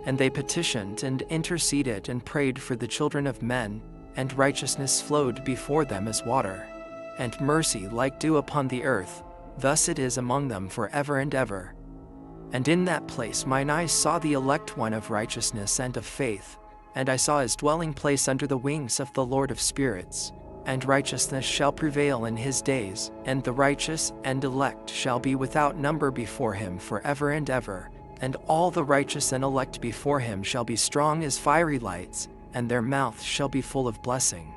And they petitioned and interceded and prayed for the children of men, and righteousness flowed before them as water, and mercy like dew upon the earth. Thus it is among them forever and ever. And in that place mine eyes saw the elect one of righteousness and of faith, and I saw his dwelling place under the wings of the Lord of spirits. And righteousness shall prevail in his days, and the righteous and elect shall be without number before him forever and ever. And all the righteous and elect before him shall be strong as fiery lights, and their mouth shall be full of blessing.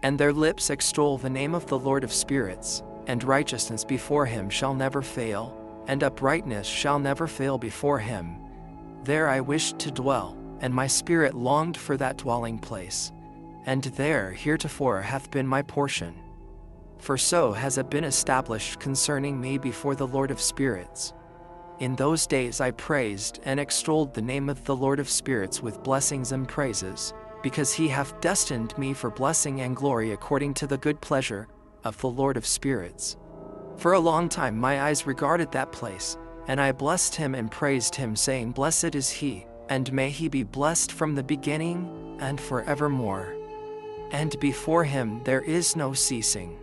And their lips extol the name of the Lord of spirits, and righteousness before him shall never fail, and uprightness shall never fail before him. There I wished to dwell, and my spirit longed for that dwelling place. And there heretofore hath been my portion. For so has it been established concerning me before the Lord of spirits. In those days I praised and extolled the name of the Lord of spirits with blessings and praises, because he hath destined me for blessing and glory according to the good pleasure of the Lord of spirits. For a long time my eyes regarded that place, and I blessed him and praised him, saying, Blessed is he, and may he be blessed from the beginning and forevermore. And before him there is no ceasing.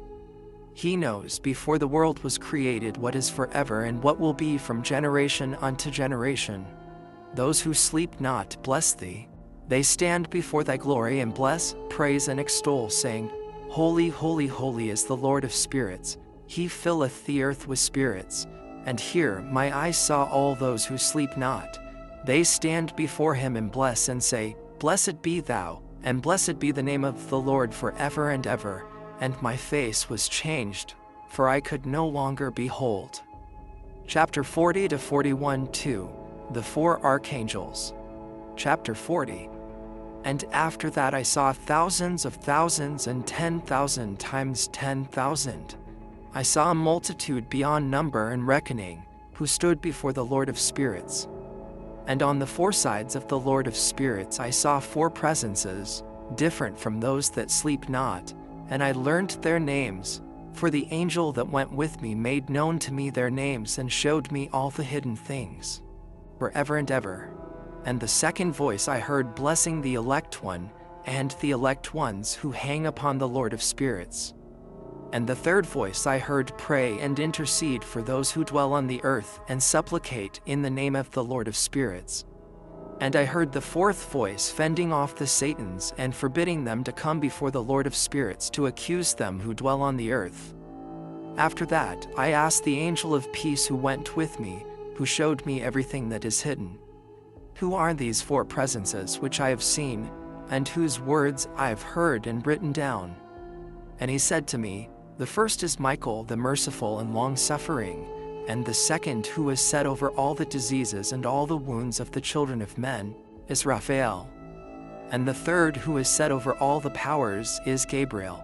He knows before the world was created what is forever and what will be from generation unto generation. Those who sleep not bless thee. They stand before thy glory and bless, praise, and extol, saying, Holy, holy, holy is the Lord of spirits. He filleth the earth with spirits. And here my eyes saw all those who sleep not. They stand before him and bless and say, Blessed be thou, and blessed be the name of the Lord forever and ever. And my face was changed, for I could no longer behold. Chapter 40 to 41 2. The four archangels. Chapter 40. And after that I saw thousands of thousands and 10,000 times 10,000. I saw a multitude beyond number and reckoning, who stood before the Lord of spirits. And on the four sides of the Lord of spirits I saw four presences, different from those that sleep not, and I learnt their names, for the angel that went with me made known to me their names and showed me all the hidden things, forever and ever. And the second voice I heard blessing the elect one, and the elect ones who hang upon the Lord of spirits. And the third voice I heard pray and intercede for those who dwell on the earth and supplicate in the name of the Lord of spirits. And I heard the fourth voice fending off the Satans and forbidding them to come before the Lord of spirits to accuse them who dwell on the earth. After that I asked the angel of peace who went with me, who showed me everything that is hidden. Who are these four presences which I have seen, and whose words I have heard and written down? And he said to me, The first is Michael the merciful and long-suffering, and the second, who is set over all the diseases and all the wounds of the children of men, is Raphael. And the third, who is set over all the powers, is Gabriel.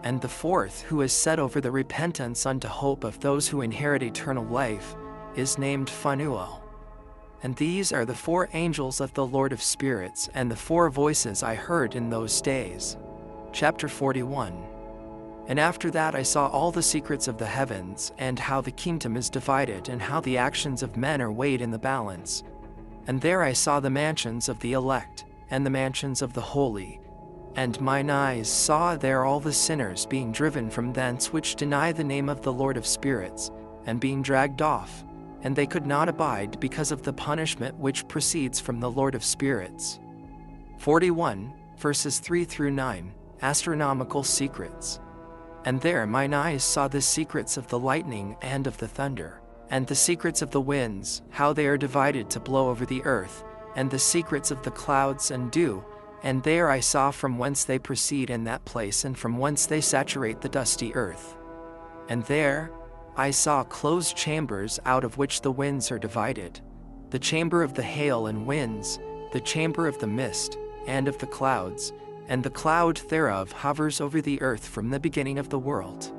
And the fourth, who is set over the repentance unto hope of those who inherit eternal life, is named Phanuel. And these are the four angels of the Lord of spirits, and the four voices I heard in those days. Chapter 41. And after that I saw all the secrets of the heavens, and how the kingdom is divided, and how the actions of men are weighed in the balance. And there I saw the mansions of the elect, and the mansions of the holy. And mine eyes saw there all the sinners being driven from thence which deny the name of the Lord of spirits, and being dragged off, and they could not abide because of the punishment which proceeds from the Lord of spirits. 41, verses 3 through 9, Astronomical secrets. And there mine eyes saw the secrets of the lightning and of the thunder, and the secrets of the winds, how they are divided to blow over the earth, and the secrets of the clouds and dew, and there I saw from whence they proceed in that place, and from whence they saturate the dusty earth. And there I saw closed chambers out of which the winds are divided, the chamber of the hail and winds, the chamber of the mist, and of the clouds, and the cloud thereof hovers over the earth from the beginning of the world.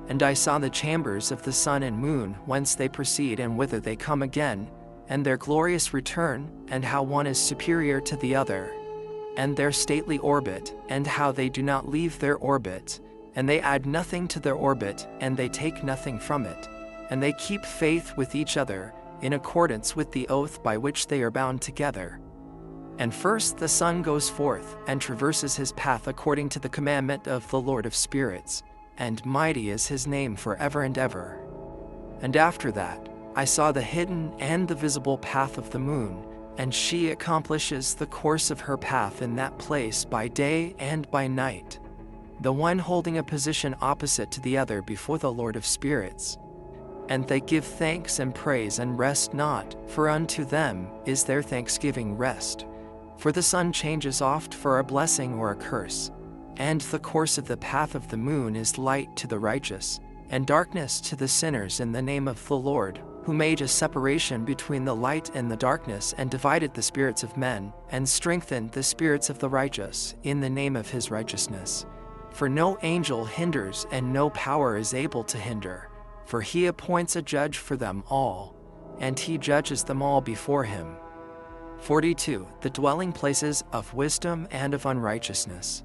And I saw the chambers of the sun and moon, whence they proceed and whither they come again, and their glorious return, and how one is superior to the other, and their stately orbit, and how they do not leave their orbit, and they add nothing to their orbit, and they take nothing from it, and they keep faith with each other, in accordance with the oath by which they are bound together. And first the sun goes forth, and traverses his path according to the commandment of the Lord of spirits, and mighty is his name forever and ever. And after that I saw the hidden and the visible path of the moon, and she accomplishes the course of her path in that place by day and by night, the one holding a position opposite to the other before the Lord of spirits. And they give thanks and praise and rest not, for unto them is their thanksgiving rest. For the sun changes oft for a blessing or a curse, and the course of the path of the moon is light to the righteous, and darkness to the sinners in the name of the Lord, who made a separation between the light and the darkness, and divided the spirits of men, and strengthened the spirits of the righteous in the name of his righteousness. For no angel hinders, and no power is able to hinder, for he appoints a judge for them all. and he judges them all before him. 42. The dwelling places of wisdom and of unrighteousness.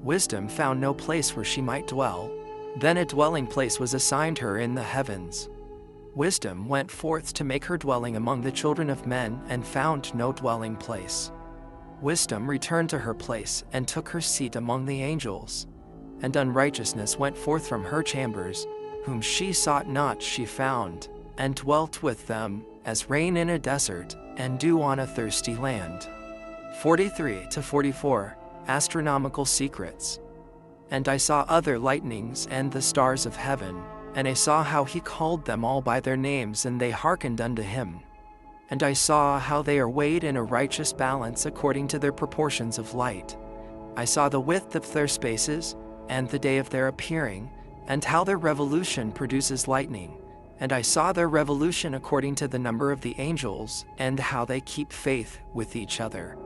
Wisdom found no place where she might dwell. Then a dwelling place was assigned her in the heavens. Wisdom went forth to make her dwelling among the children of men and found no dwelling place. Wisdom returned to her place and took her seat among the angels. And unrighteousness went forth from her chambers, whom she sought not she found, and dwelt with them, as rain in a desert, and dew on a thirsty land. 43-44. Astronomical secrets. And I saw other lightnings and the stars of heaven, and I saw how he called them all by their names, and they hearkened unto him. And I saw how they are weighed in a righteous balance according to their proportions of light. I saw the width of their spaces, and the day of their appearing, and how their revolution produces lightning. And I saw their revolution according to the number of the angels, and how they keep faith with each other.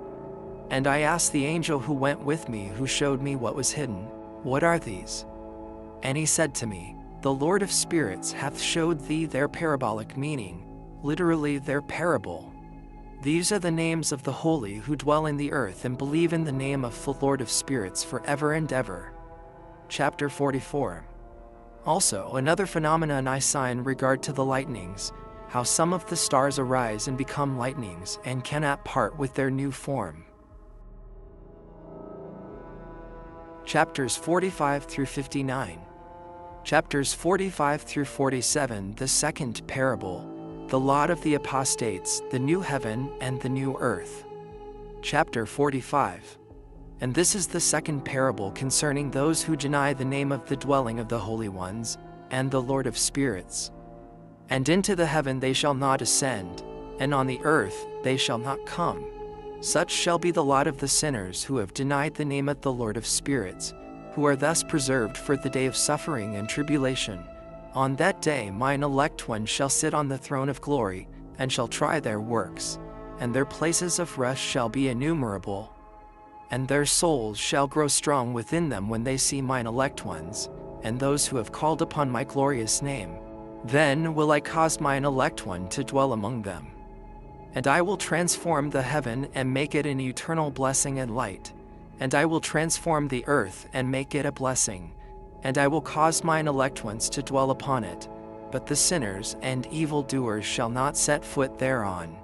And I asked the angel who went with me, who showed me what was hidden, What are these? And he said to me, The Lord of spirits hath showed thee their parabolic meaning, literally their parable. These are the names of the holy who dwell in the earth and believe in the name of the Lord of spirits forever and ever. Chapter 44. Also, another phenomenon I saw in regard to the lightnings, how some of the stars arise and become lightnings and cannot part with their new form. Chapters 45-59. Chapters 45-47. The second parable, the lot of the apostates, the new heaven and the new earth. Chapter 45. And this is the second parable concerning those who deny the name of the dwelling of the holy ones, and the Lord of spirits. And into the heaven they shall not ascend, and on the earth they shall not come. Such shall be the lot of the sinners who have denied the name of the Lord of spirits, who are thus preserved for the day of suffering and tribulation. On that day mine elect ones shall sit on the throne of glory, and shall try their works, and their places of rest shall be innumerable. And their souls shall grow strong within them when they see mine elect ones, and those who have called upon my glorious name. Then will I cause mine elect one to dwell among them. And I will transform the heaven and make it an eternal blessing and light. And I will transform the earth and make it a blessing. And I will cause mine elect ones to dwell upon it. But the sinners and evildoers shall not set foot thereon.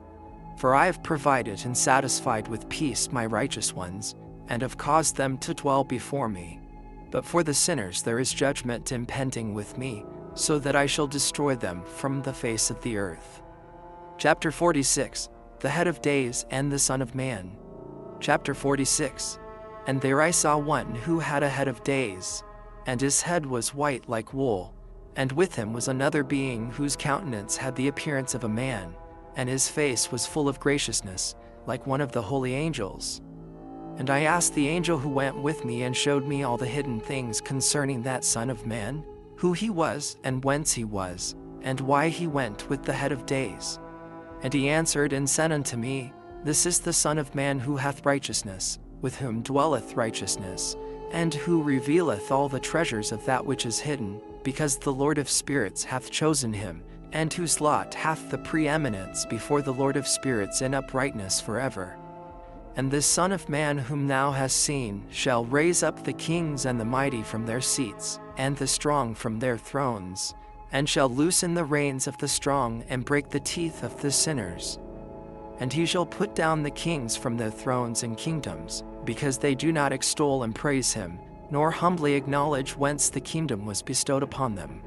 For I have provided and satisfied with peace my righteous ones, and have caused them to dwell before me. But for the sinners there is judgment impending with me, so that I shall destroy them from the face of the earth. Chapter 46. The head of days and the Son of Man. Chapter 46. And there I saw one who had a head of days, and his head was white like wool, and with him was another being whose countenance had the appearance of a man, and his face was full of graciousness, like one of the holy angels. And I asked the angel who went with me and showed me all the hidden things concerning that Son of Man, who he was, and whence he was, and why he went with the head of days. And he answered and said unto me, This is the Son of Man who hath righteousness, with whom dwelleth righteousness, and who revealeth all the treasures of that which is hidden, because the Lord of spirits hath chosen him, and whose lot hath the preeminence before the Lord of spirits in uprightness forever. And this Son of Man whom thou hast seen shall raise up the kings and the mighty from their seats, and the strong from their thrones, and shall loosen the reins of the strong and break the teeth of the sinners. And he shall put down the kings from their thrones and kingdoms, because they do not extol and praise him, nor humbly acknowledge whence the kingdom was bestowed upon them.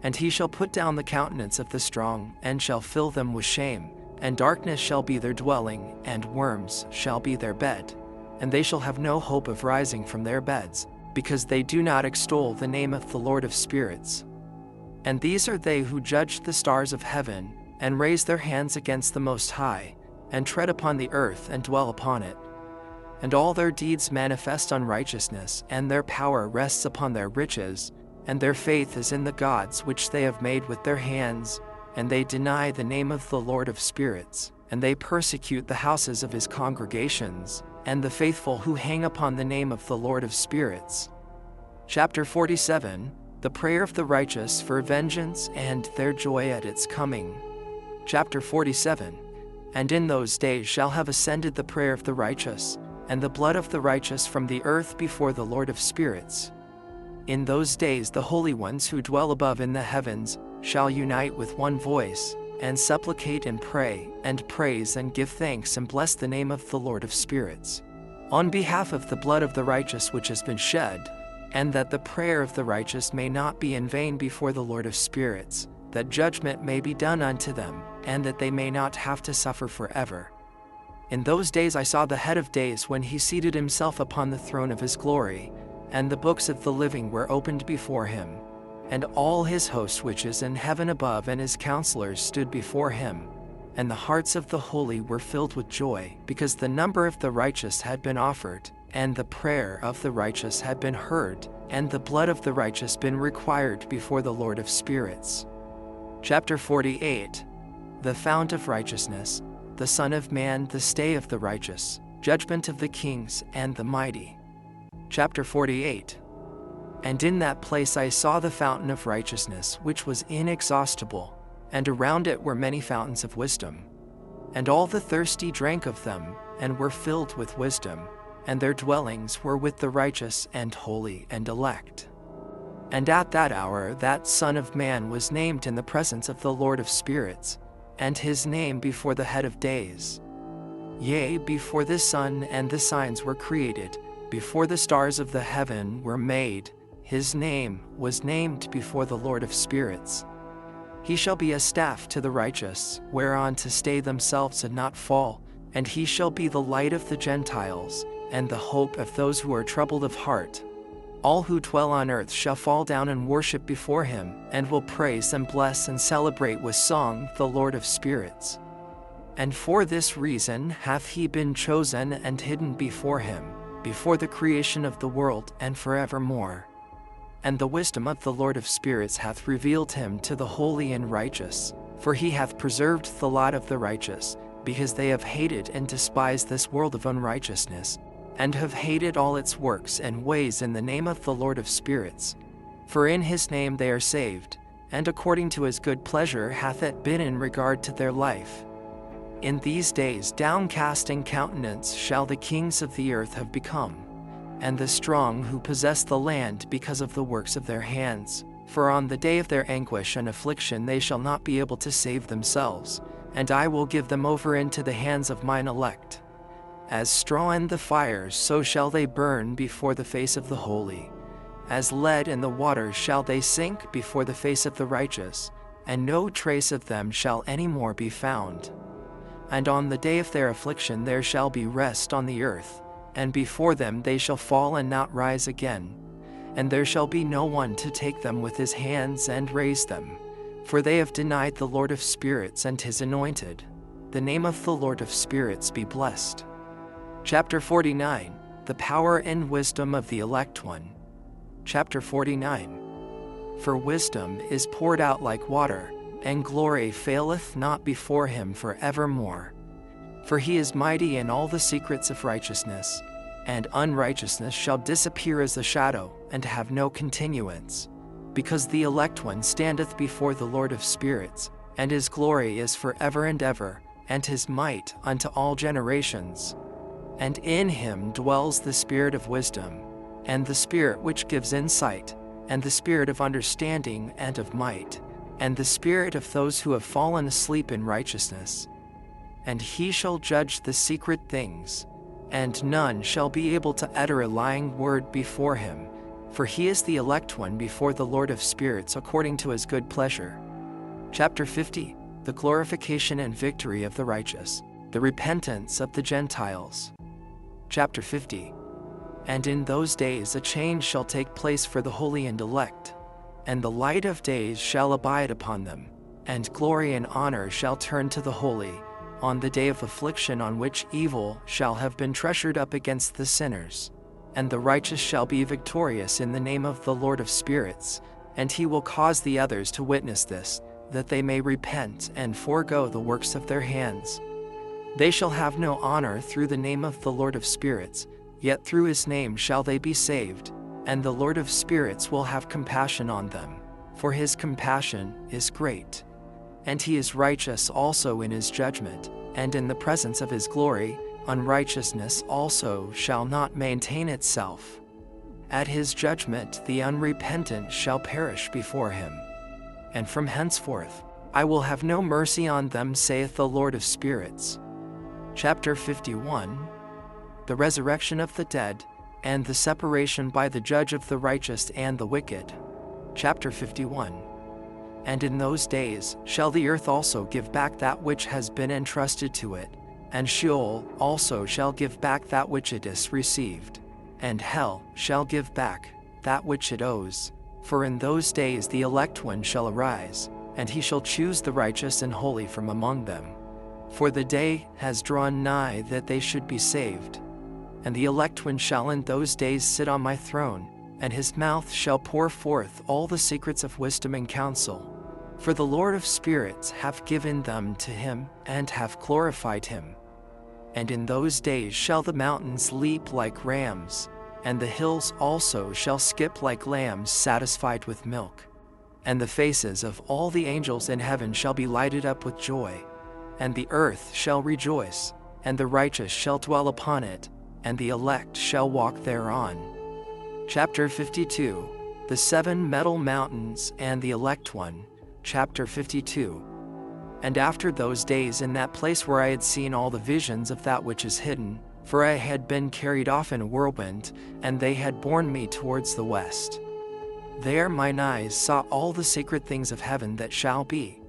And he shall put down the countenance of the strong, and shall fill them with shame, and darkness shall be their dwelling, and worms shall be their bed. And they shall have no hope of rising from their beds, because they do not extol the name of the Lord of spirits. And these are they who judge the stars of heaven, and raise their hands against the Most High, and tread upon the earth and dwell upon it. And all their deeds manifest unrighteousness, and their power rests upon their riches, and their faith is in the gods which they have made with their hands, and they deny the name of the Lord of spirits, and they persecute the houses of his congregations, and the faithful who hang upon the name of the Lord of spirits. Chapter 47. The prayer of the righteous for vengeance and their joy at its coming. Chapter 47. And in those days shall have ascended the prayer of the righteous, and the blood of the righteous from the earth before the Lord of spirits. In those days the holy ones who dwell above in the heavens shall unite with one voice, and supplicate and pray, and praise and give thanks and bless the name of the Lord of spirits, on behalf of the blood of the righteous which has been shed, and that the prayer of the righteous may not be in vain before the Lord of spirits, that judgment may be done unto them, and that they may not have to suffer forever. In those days I saw the head of days when he seated himself upon the throne of his glory, and the books of the living were opened before him. And all his host which is in heaven above and his counselors stood before him. And the hearts of the holy were filled with joy, because the number of the righteous had been offered, and the prayer of the righteous had been heard, and the blood of the righteous been required before the Lord of spirits. Chapter 48. The fount of righteousness, the Son of Man, the stay of the righteous, judgment of the kings and the mighty. Chapter 48. And in that place I saw the fountain of righteousness, which was inexhaustible, and around it were many fountains of wisdom. And all the thirsty drank of them, and were filled with wisdom, and their dwellings were with the righteous and holy and elect. And at that hour that Son of Man was named in the presence of the Lord of spirits, and his name before the head of days. Yea, before the sun and the signs were created, before the stars of the heaven were made, his name was named before the Lord of spirits. He shall be a staff to the righteous, whereon to stay themselves and not fall, and he shall be the light of the Gentiles, and the hope of those who are troubled of heart. All who dwell on earth shall fall down and worship before him, and will praise and bless and celebrate with song the Lord of spirits. And for this reason hath he been chosen and hidden before him, before the creation of the world and forevermore. And the wisdom of the Lord of spirits hath revealed him to the holy and righteous, for he hath preserved the lot of the righteous, because they have hated and despised this world of unrighteousness, and have hated all its works and ways in the name of the Lord of spirits. For in his name they are saved, and according to his good pleasure hath it been in regard to their life. In these days downcast in countenance shall the kings of the earth have become, and the strong who possess the land because of the works of their hands. For on the day of their anguish and affliction they shall not be able to save themselves, and I will give them over into the hands of mine elect. As straw in the fire, so shall they burn before the face of the holy. As lead in the water shall they sink before the face of the righteous, and no trace of them shall any more be found. And on the day of their affliction there shall be rest on the earth, and before them they shall fall and not rise again. And there shall be no one to take them with his hands and raise them, for they have denied the Lord of spirits and his anointed. The name of the Lord of spirits be blessed. Chapter 49. The power and wisdom of the elect one. Chapter 49. For wisdom is poured out like water, and glory faileth not before him for evermore. For he is mighty in all the secrets of righteousness, and unrighteousness shall disappear as a shadow, and have no continuance. Because the elect one standeth before the Lord of spirits, and his glory is for ever and ever, and his might unto all generations. And in him dwells the spirit of wisdom, and the spirit which gives insight, and the spirit of understanding and of might, and the spirit of those who have fallen asleep in righteousness. And he shall judge the secret things, and none shall be able to utter a lying word before him, for he is the elect one before the Lord of spirits according to his good pleasure. Chapter 50. The glorification and victory of the righteous, the repentance of the Gentiles. Chapter 50. And in those days a change shall take place for the holy and elect, and the light of days shall abide upon them, and glory and honor shall turn to the holy, on the day of affliction on which evil shall have been treasured up against the sinners. And the righteous shall be victorious in the name of the Lord of spirits, and he will cause the others to witness this, that they may repent and forego the works of their hands. They shall have no honor through the name of the Lord of spirits, yet through his name shall they be saved, and the Lord of spirits will have compassion on them, for his compassion is great. and he is righteous also in his judgment, and in the presence of his glory, unrighteousness also shall not maintain itself. At his judgment the unrepentant shall perish before him. And from henceforth I will have no mercy on them, saith the Lord of spirits. Chapter 51. The resurrection of the dead, and the separation by the judge of the righteous and the wicked. Chapter 51. And in those days shall the earth also give back that which has been entrusted to it, and Sheol also shall give back that which it has received, and hell shall give back that which it owes. For in those days the elect one shall arise, and he shall choose the righteous and holy from among them. For the day has drawn nigh that they should be saved. And the elect one shall in those days sit on my throne, and his mouth shall pour forth all the secrets of wisdom and counsel. For the Lord of spirits hath given them to him, and hath glorified him. And in those days shall the mountains leap like rams, and the hills also shall skip like lambs satisfied with milk. And the faces of all the angels in heaven shall be lighted up with joy. And the earth shall rejoice, and the righteous shall dwell upon it, and the elect shall walk thereon. Chapter 52. The seven metal mountains and the elect one. Chapter 52. And after those days, in that place where I had seen all the visions of that which is hidden, for I had been carried off in a whirlwind, and they had borne me towards the west. There mine eyes saw all the sacred things of heaven that shall be,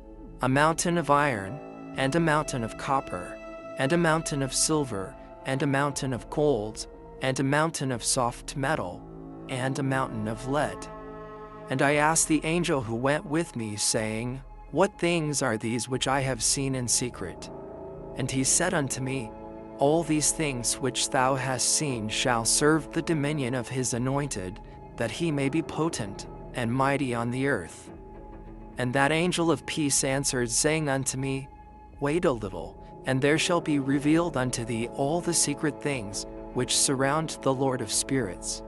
a mountain of iron, and a mountain of copper, and a mountain of silver, and a mountain of gold, and a mountain of soft metal, and a mountain of lead. And I asked the angel who went with me, saying, What things are these which I have seen in secret? And he said unto me, All these things which thou hast seen shall serve the dominion of his anointed, that he may be potent and mighty on the earth. And that angel of peace answered, saying unto me, Wait a little, and there shall be revealed unto thee all the secret things which surround the Lord of spirits.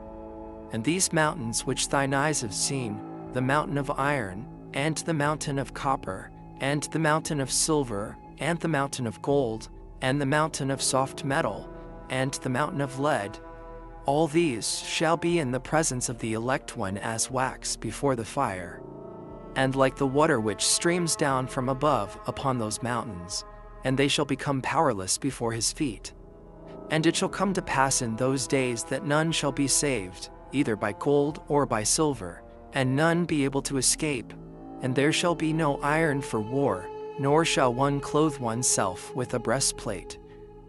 And these mountains which thine eyes have seen, the mountain of iron, and the mountain of copper, and the mountain of silver, and the mountain of gold, and the mountain of soft metal, and the mountain of lead, all these shall be in the presence of the elect one as wax before the fire, and like the water which streams down from above upon those mountains, and they shall become powerless before his feet. And it shall come to pass in those days that none shall be saved, either by gold or by silver, and none be able to escape. And there shall be no iron for war, nor shall one clothe oneself with a breastplate.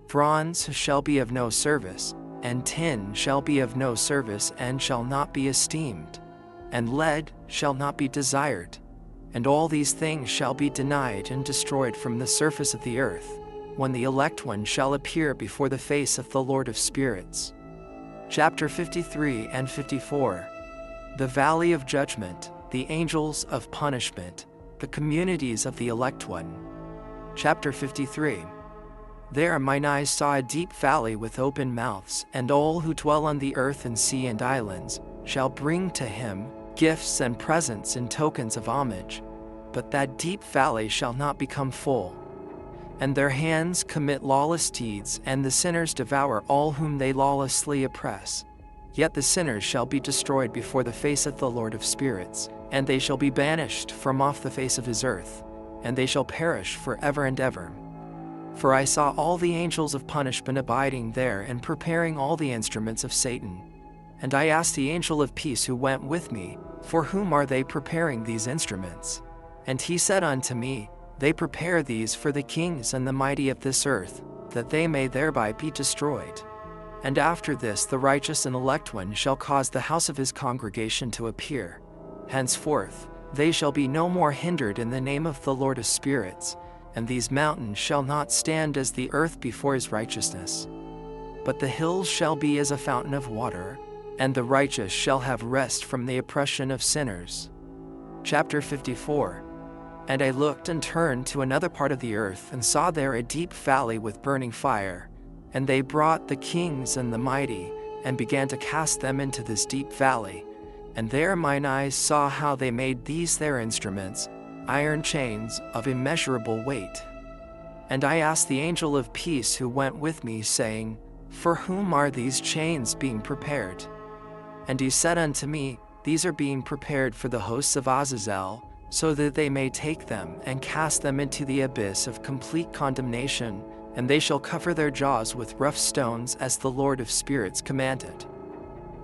Bronze shall be of no service, and tin shall be of no service, and shall not be esteemed. And lead shall not be desired. And all these things shall be denied and destroyed from the surface of the earth, when the elect one shall appear before the face of the Lord of spirits. Chapter 53 and 54. The valley of judgment, the angels of punishment, the communities of the elect one. Chapter 53. There mine eyes saw a deep valley with open mouths, and all who dwell on the earth and sea and islands shall bring to him gifts and presents in tokens of homage. But that deep valley shall not become full. And their hands commit lawless deeds, and the sinners devour all whom they lawlessly oppress. Yet the sinners shall be destroyed before the face of the Lord of spirits, and they shall be banished from off the face of his earth, and they shall perish forever and ever. For I saw all the angels of punishment abiding there, and preparing all the instruments of Satan. And I asked the angel of peace who went with me, For whom are they preparing these instruments? And he said unto me, They prepare these for the kings and the mighty of this earth, that they may thereby be destroyed. And after this the righteous and elect one shall cause the house of his congregation to appear. Henceforth they shall be no more hindered in the name of the Lord of spirits, and these mountains shall not stand as the earth before his righteousness. But the hills shall be as a fountain of water, and the righteous shall have rest from the oppression of sinners. Chapter 54. And I looked and turned to another part of the earth, and saw there a deep valley with burning fire. And they brought the kings and the mighty, and began to cast them into this deep valley. And there mine eyes saw how they made these their instruments, iron chains of immeasurable weight. And I asked the angel of peace who went with me, saying, For whom are these chains being prepared? And he said unto me, These are being prepared for the hosts of Azazel, so that they may take them and cast them into the abyss of complete condemnation, and they shall cover their jaws with rough stones, as the Lord of spirits commanded.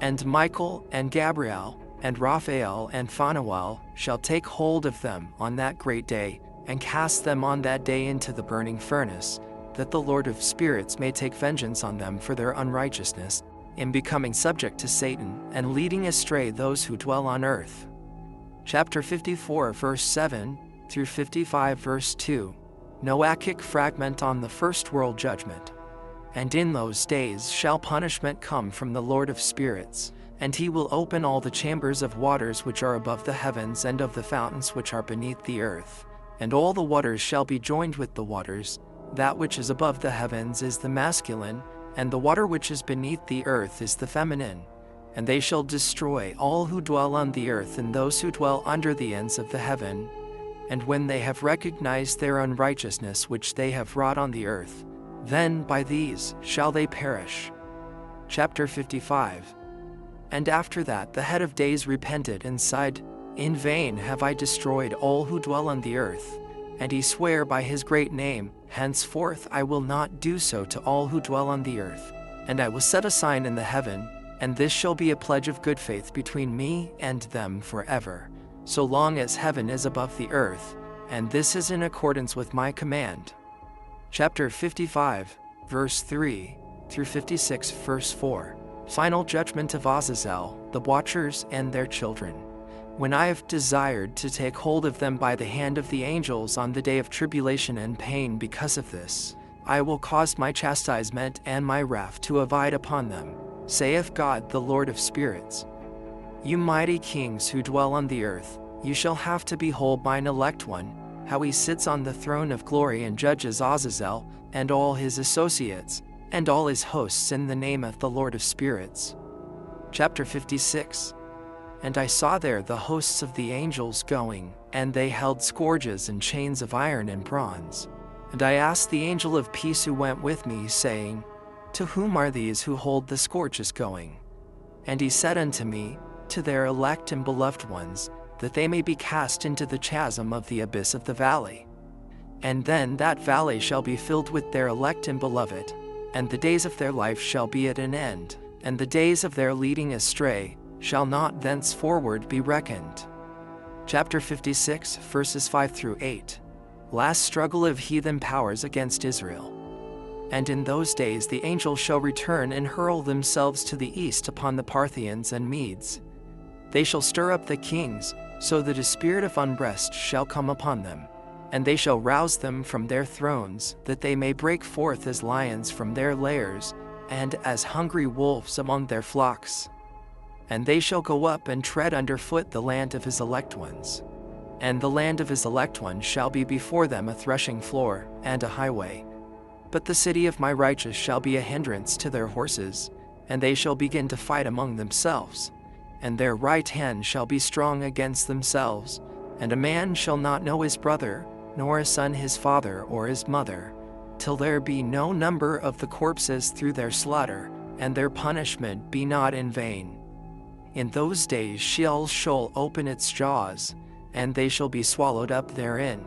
And Michael and Gabriel and Raphael and Phanuel shall take hold of them on that great day, and cast them on that day into the burning furnace, that the Lord of spirits may take vengeance on them for their unrighteousness, in becoming subject to Satan, and leading astray those who dwell on earth. Chapter 54 verse 7 through 55 verse 2. Noachic fragment on the first world judgment. And in those days shall punishment come from the Lord of spirits, and he will open all the chambers of waters which are above the heavens, and of the fountains which are beneath the earth. And all the waters shall be joined with the waters. That which is above the heavens is the masculine, and the water which is beneath the earth is the feminine. And they shall destroy all who dwell on the earth, and those who dwell under the ends of the heaven. And when they have recognized their unrighteousness which they have wrought on the earth, then by these shall they perish. Chapter 55. And after that the head of days repented and sighed, In vain have I destroyed all who dwell on the earth. And he sware by his great name, Henceforth I will not do so to all who dwell on the earth. And I will set a sign in the heaven, and this shall be a pledge of good faith between me and them forever, so long as heaven is above the earth, and this is in accordance with my command. Chapter 55, verse 3 through 56 verse 4. Final judgment of Azazel, the watchers and their children. When I have desired to take hold of them by the hand of the angels on the day of tribulation and pain because of this, I will cause my chastisement and my wrath to abide upon them, saith God the Lord of spirits. You mighty kings who dwell on the earth, you shall have to behold mine elect one, how he sits on the throne of glory and judges Azazel, and all his associates, and all his hosts in the name of the Lord of spirits. Chapter 56. And I saw there the hosts of the angels going, and they held scourges and chains of iron and bronze. And I asked the angel of peace who went with me, saying, To whom are these who hold the scourges going? And he said unto me, To their elect and beloved ones, that they may be cast into the chasm of the abyss of the valley. And then that valley shall be filled with their elect and beloved, and the days of their life shall be at an end, and the days of their leading astray shall not thenceforward be reckoned. Chapter 56, verses 5 through 8. Last struggle of heathen powers against Israel. And in those days the angels shall return and hurl themselves to the east upon the Parthians and Medes. They shall stir up the kings, so that a spirit of unrest shall come upon them, and they shall rouse them from their thrones, that they may break forth as lions from their lairs, and as hungry wolves among their flocks. And they shall go up and tread under foot the land of his elect ones. And the land of his elect ones shall be before them a threshing floor, and a highway. But the city of my righteous shall be a hindrance to their horses, and they shall begin to fight among themselves. And their right hand shall be strong against themselves, and a man shall not know his brother, nor a son his father or his mother, till there be no number of the corpses through their slaughter, and their punishment be not in vain. In those days Sheol shall open its jaws, and they shall be swallowed up therein,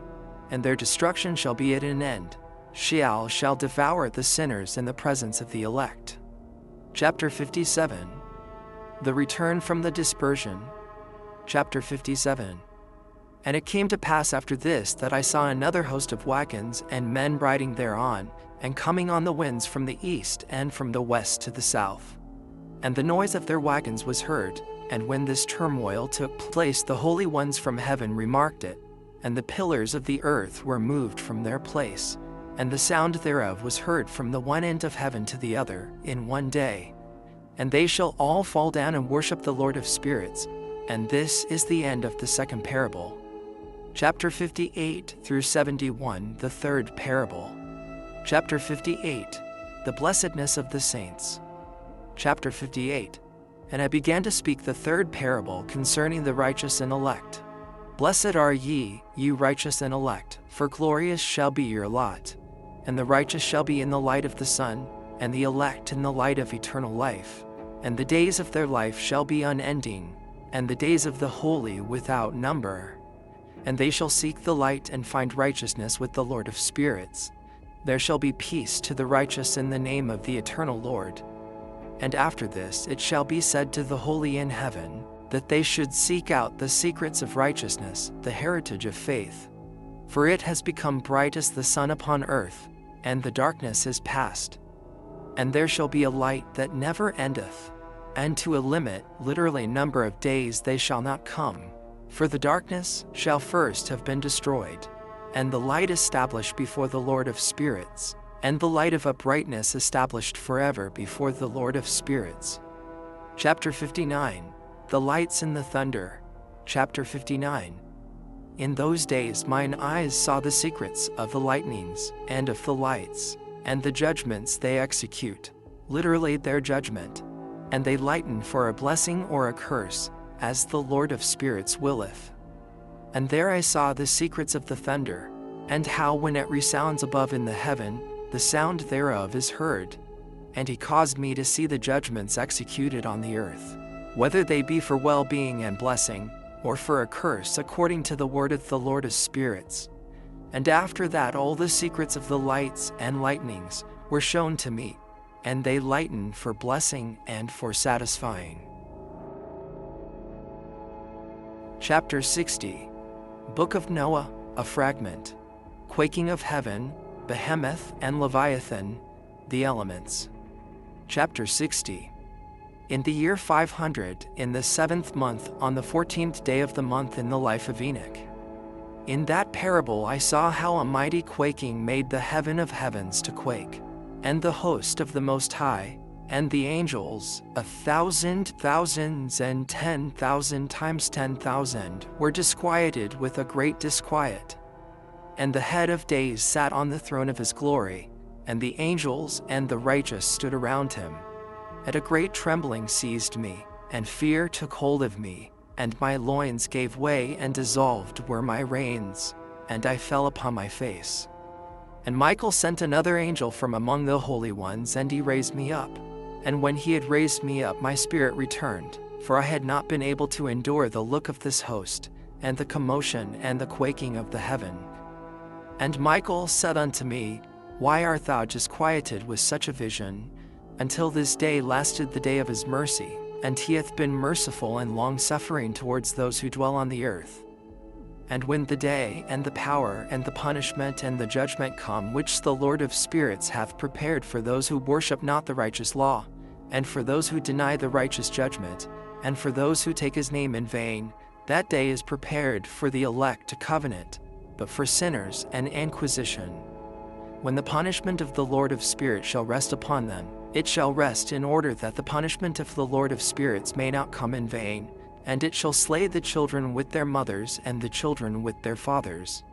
and their destruction shall be at an end. Sheol shall devour the sinners in the presence of the elect. Chapter 57. The return from the dispersion. Chapter 57. And it came to pass after this that I saw another host of wagons and men riding thereon, and coming on the winds from the east and from the west to the south. And the noise of their wagons was heard, and when this turmoil took place the holy ones from heaven remarked it, and the pillars of the earth were moved from their place, and the sound thereof was heard from the one end of heaven to the other in one day. And they shall all fall down and worship the Lord of spirits, and this is the end of the second parable. Chapter 58 through 71, the third parable. Chapter 58, the blessedness of the saints. Chapter 58. And I began to speak the third parable concerning the righteous and elect. Blessed are ye, you righteous and elect, for glorious shall be your lot. And the righteous shall be in the light of the sun, and the elect in the light of eternal life. And the days of their life shall be unending, and the days of the holy without number. And they shall seek the light and find righteousness with the Lord of spirits. There shall be peace to the righteous in the name of the eternal Lord. And after this it shall be said to the holy in heaven, that they should seek out the secrets of righteousness, the heritage of faith. For it has become bright as the sun upon earth, and the darkness is past. And there shall be a light that never endeth, and to a limit, literally number of days they shall not come. For the darkness shall first have been destroyed, and the light established before the Lord of spirits, and the light of uprightness established forever before the Lord of spirits. Chapter 59. The lights in the thunder. Chapter 59. In those days mine eyes saw the secrets of the lightnings, and of the lights, and the judgments they execute, literally their judgment. And they lighten for a blessing or a curse, as the Lord of spirits willeth. And there I saw the secrets of the thunder, and how when it resounds above in the heaven, the sound thereof is heard. And he caused me to see the judgments executed on the earth, whether they be for well-being and blessing, or for a curse according to the word of the Lord of spirits. And after that all the secrets of the lights and lightnings were shown to me, and they lighten for blessing and for satisfying. Chapter 60. Book of Noah, a fragment. Quaking of heaven, Behemoth and Leviathan, the elements. Chapter 60. In the year 500, in the 7th month, on the 14th day of the month in the life of Enoch. In that parable I saw how a mighty quaking made the heaven of heavens to quake, and the host of the Most High, and the angels, 1,000 thousands and 10,000 times 10,000, were disquieted with a great disquiet. And the head of days sat on the throne of his glory, and the angels and the righteous stood around him. And a great trembling seized me, and fear took hold of me, and my loins gave way and dissolved were my reins, and I fell upon my face. And Michael sent another angel from among the holy ones, and he raised me up. And when he had raised me up, my spirit returned, for I had not been able to endure the look of this host, and the commotion and the quaking of the heaven. And Michael said unto me, Why art thou disquieted with such a vision? Until this day lasted the day of his mercy, and he hath been merciful and long-suffering towards those who dwell on the earth. And when the day, and the power, and the punishment, and the judgment come, which the Lord of spirits hath prepared for those who worship not the righteous law, and for those who deny the righteous judgment, and for those who take his name in vain, that day is prepared for the elect to covenant, but for sinners an inquisition. When the punishment of the Lord of spirits shall rest upon them, it shall rest in order that the punishment of the Lord of spirits may not come in vain, and it shall slay the children with their mothers and the children with their fathers.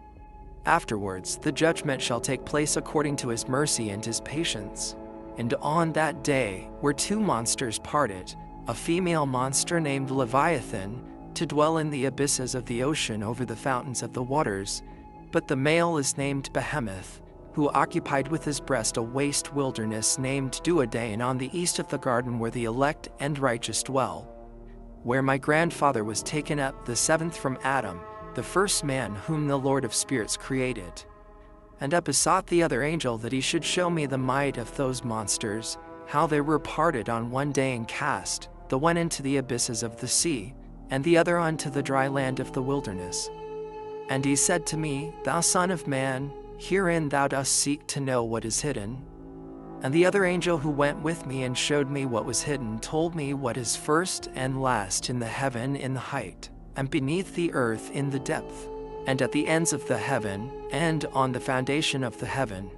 Afterwards the judgment shall take place according to his mercy and his patience. And on that day were two monsters parted, a female monster named Leviathan, to dwell in the abysses of the ocean over the fountains of the waters, but the male is named Behemoth, who occupied with his breast a waste wilderness named Duodain on the east of the garden where the elect and righteous dwell, where my grandfather was taken up, the seventh from Adam, the first man whom the Lord of spirits created. And I besought the other angel that he should show me the might of those monsters, how they were parted on one day and cast, the one into the abysses of the sea, and the other unto the dry land of the wilderness. And he said to me, Thou son of man, herein thou dost seek to know what is hidden. And the other angel who went with me and showed me what was hidden told me what is first and last in the heaven in the height, and beneath the earth in the depth, and at the ends of the heaven, and on the foundation of the heaven,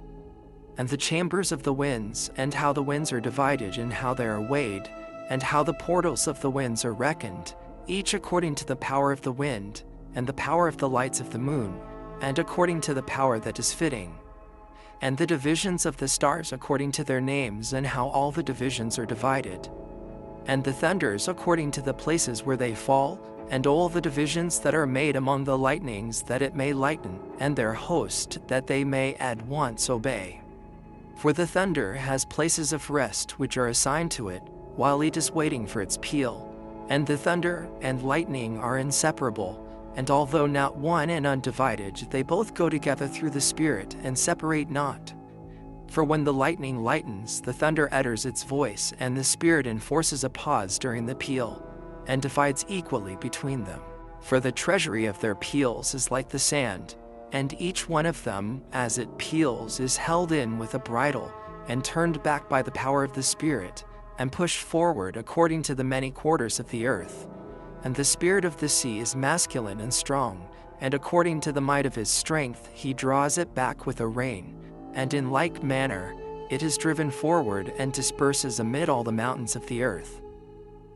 and the chambers of the winds, and how the winds are divided, and how they are weighed, and how the portals of the winds are reckoned, each according to the power of the wind, and the power of the lights of the moon, and according to the power that is fitting, and the divisions of the stars according to their names, and how all the divisions are divided, and the thunders according to the places where they fall, and all the divisions that are made among the lightnings, that it may lighten, and their host, that they may at once obey. For the thunder has places of rest which are assigned to it, while it is waiting for its peal. And the thunder and lightning are inseparable, and although not one and undivided, they both go together through the Spirit, and separate not. For when the lightning lightens, the thunder utters its voice, and the Spirit enforces a pause during the peal, and divides equally between them. For the treasury of their peals is like the sand, and each one of them, as it peals, is held in with a bridle, and turned back by the power of the Spirit, and pushed forward according to the many quarters of the earth. And the spirit of the sea is masculine and strong, and according to the might of his strength he draws it back with a rein, and in like manner it is driven forward and disperses amid all the mountains of the earth.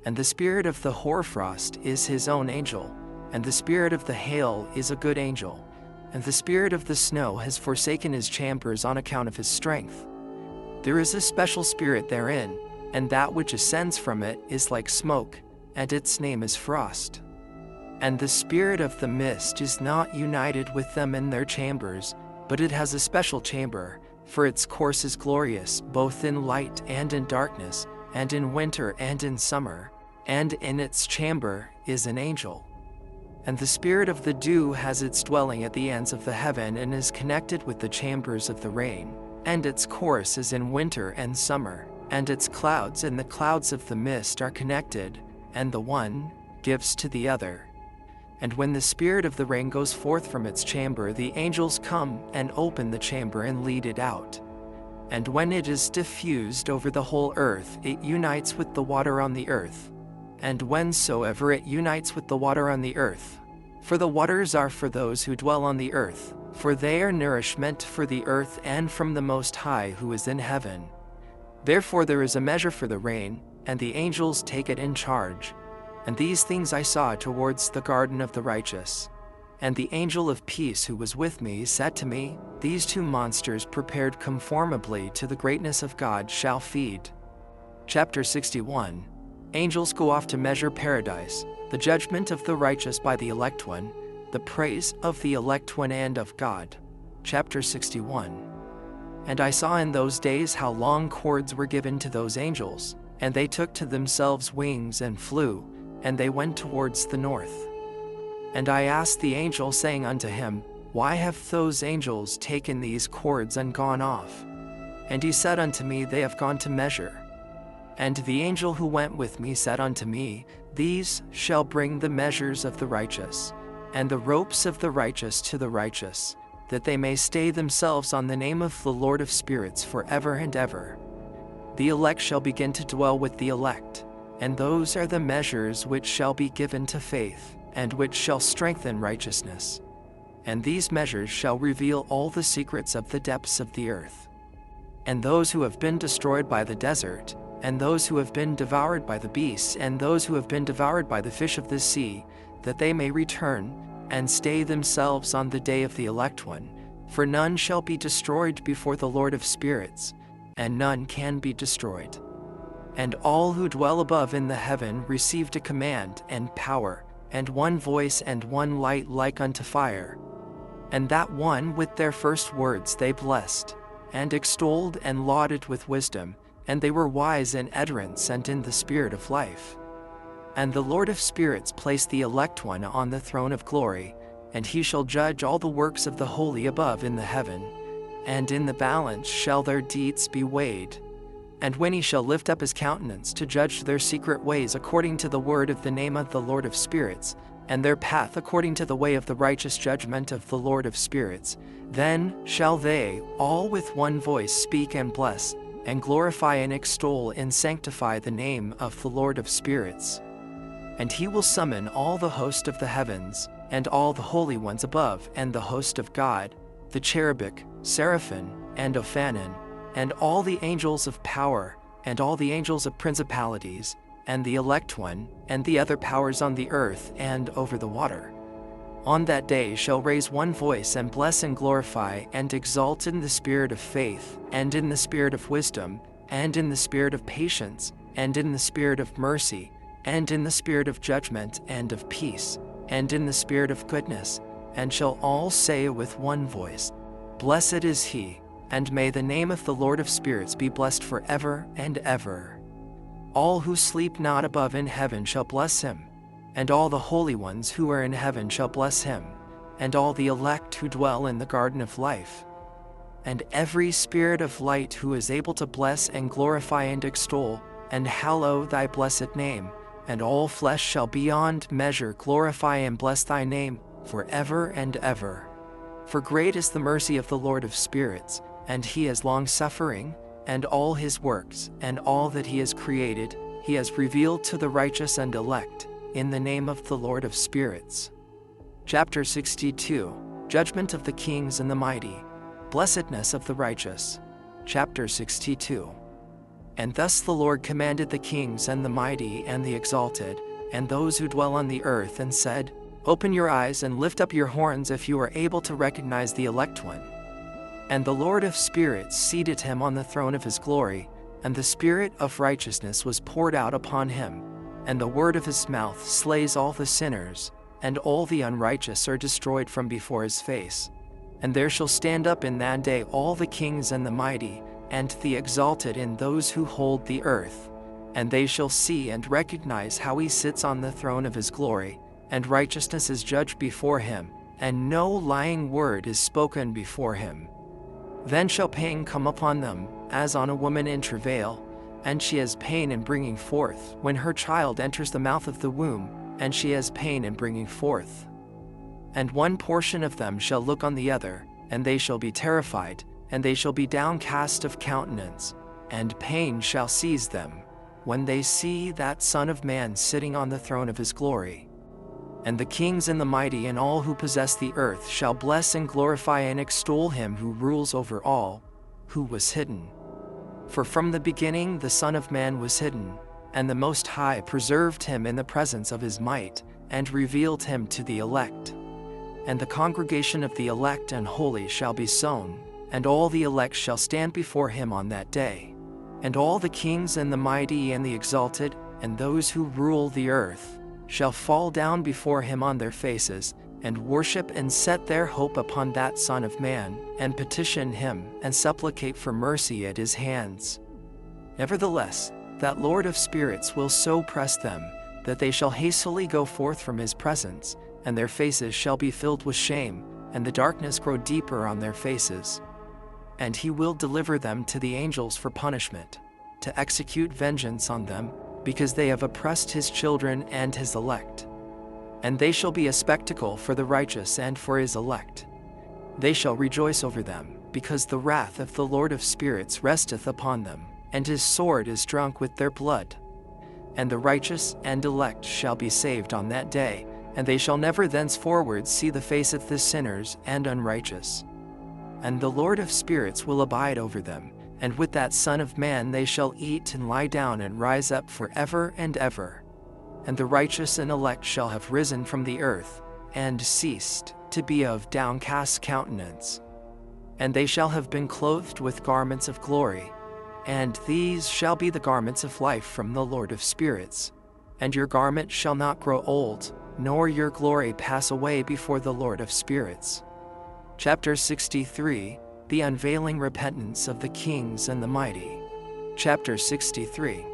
And the spirit of the hoarfrost is his own angel, and the spirit of the hail is a good angel, and the spirit of the snow has forsaken his chambers on account of his strength. There is a special spirit therein, and that which ascends from it is like smoke, and its name is frost. And the spirit of the mist is not united with them in their chambers, but it has a special chamber, for its course is glorious, both in light and in darkness, and in winter and in summer, and in its chamber is an angel. And the spirit of the dew has its dwelling at the ends of the heaven, and is connected with the chambers of the rain, and its course is in winter and summer, and its clouds and the clouds of the mist are connected, and the one gives to the other. And when the spirit of the rain goes forth from its chamber, the angels come and open the chamber and lead it out. And when it is diffused over the whole earth, it unites with the water on the earth. And whensoever it unites with the water on the earth, for the waters are for those who dwell on the earth, for they are nourishment for the earth and from the Most High who is in heaven. Therefore there is a measure for the rain, and the angels take it in charge. And these things I saw towards the garden of the righteous. And the angel of peace who was with me said to me, These two monsters prepared conformably to the greatness of God shall feed. Chapter 61. Angels go off to measure paradise, the judgment of the righteous by the elect one, the praise of the elect one and of God. Chapter 61. And I saw in those days how long cords were given to those angels, and they took to themselves wings and flew, and they went towards the north. And I asked the angel, saying unto him, Why have those angels taken these cords and gone off? And he said unto me, They have gone to measure. And the angel who went with me said unto me, These shall bring the measures of the righteous, and the ropes of the righteous to the righteous, that they may stay themselves on the name of the Lord of spirits forever and ever. The elect shall begin to dwell with the elect, and those are the measures which shall be given to faith, and which shall strengthen righteousness. And these measures shall reveal all the secrets of the depths of the earth. And those who have been destroyed by the desert, and those who have been devoured by the beasts, and those who have been devoured by the fish of the sea, that they may return, and stay themselves on the day of the elect one. For none shall be destroyed before the Lord of spirits, and none can be destroyed. And all who dwell above in the heaven received a command and power, and one voice and one light like unto fire. And that one with their first words they blessed, and extolled and lauded with wisdom, and they were wise in utterance and in the spirit of life. And the Lord of spirits placed the elect one on the throne of glory, and he shall judge all the works of the holy above in the heaven, and in the balance shall their deeds be weighed. And when he shall lift up his countenance to judge their secret ways according to the word of the name of the Lord of spirits, and their path according to the way of the righteous judgment of the Lord of spirits, then shall they all with one voice speak and bless, and glorify and extol and sanctify the name of the Lord of spirits. And he will summon all the host of the heavens, and all the holy ones above, and the host of God, the cherubic, seraphim, and Ophanim, and all the angels of power, and all the angels of principalities, and the elect one, and the other powers on the earth and over the water. On that day shall raise one voice and bless and glorify and exalt in the spirit of faith, and in the spirit of wisdom, and in the spirit of patience, and in the spirit of mercy, and in the spirit of judgment and of peace, and in the spirit of goodness, and shall all say with one voice, Blessed is he, and may the name of the Lord of spirits be blessed forever and ever. All who sleep not above in heaven shall bless him, and all the holy ones who are in heaven shall bless him, and all the elect who dwell in the garden of life. And every spirit of light who is able to bless and glorify and extol, and hallow thy blessed name, and all flesh shall beyond measure glorify and bless thy name, forever and ever. For great is the mercy of the Lord of spirits, and he is long-suffering, and all his works, and all that he has created, he has revealed to the righteous and elect, in the name of the Lord of spirits. Chapter 62, Judgment of the Kings and the Mighty, Blessedness of the Righteous. Chapter 62. And thus the Lord commanded the kings and the mighty and the exalted, and those who dwell on the earth, and said, Open your eyes and lift up your horns if you are able to recognize the elect one. And the Lord of spirits seated him on the throne of his glory, and the spirit of righteousness was poured out upon him, and the word of his mouth slays all the sinners, and all the unrighteous are destroyed from before his face. And there shall stand up in that day all the kings and the mighty, and the exalted in those who hold the earth, and they shall see and recognize how he sits on the throne of his glory, and righteousness is judged before him, and no lying word is spoken before him. Then shall pain come upon them, as on a woman in travail, and she has pain in bringing forth, when her child enters the mouth of the womb, and she has pain in bringing forth. And one portion of them shall look on the other, and they shall be terrified, and they shall be downcast of countenance, and pain shall seize them, when they see that Son of Man sitting on the throne of his glory. And the kings and the mighty and all who possess the earth shall bless and glorify and extol him who rules over all, who was hidden. For from the beginning the Son of Man was hidden, and the Most High preserved him in the presence of his might, and revealed him to the elect. And the congregation of the elect and holy shall be sown, and all the elect shall stand before him on that day. And all the kings and the mighty and the exalted, and those who rule the earth, shall fall down before him on their faces, and worship and set their hope upon that Son of Man, and petition him, and supplicate for mercy at his hands. Nevertheless, that Lord of spirits will so press them, that they shall hastily go forth from his presence, and their faces shall be filled with shame, and the darkness grow deeper on their faces. And he will deliver them to the angels for punishment, to execute vengeance on them, because they have oppressed his children and his elect. And they shall be a spectacle for the righteous and for his elect. They shall rejoice over them, because the wrath of the Lord of spirits resteth upon them, and his sword is drunk with their blood. And the righteous and elect shall be saved on that day, and they shall never thenceforward see the face of the sinners and unrighteous. And the Lord of spirits will abide over them, and with that Son of Man they shall eat and lie down and rise up forever and ever. And the righteous and elect shall have risen from the earth, and ceased to be of downcast countenance. And they shall have been clothed with garments of glory, and these shall be the garments of life from the Lord of spirits. And your garment shall not grow old, nor your glory pass away before the Lord of spirits. Chapter 63, The Unveiling Repentance of the Kings and the Mighty. Chapter 63.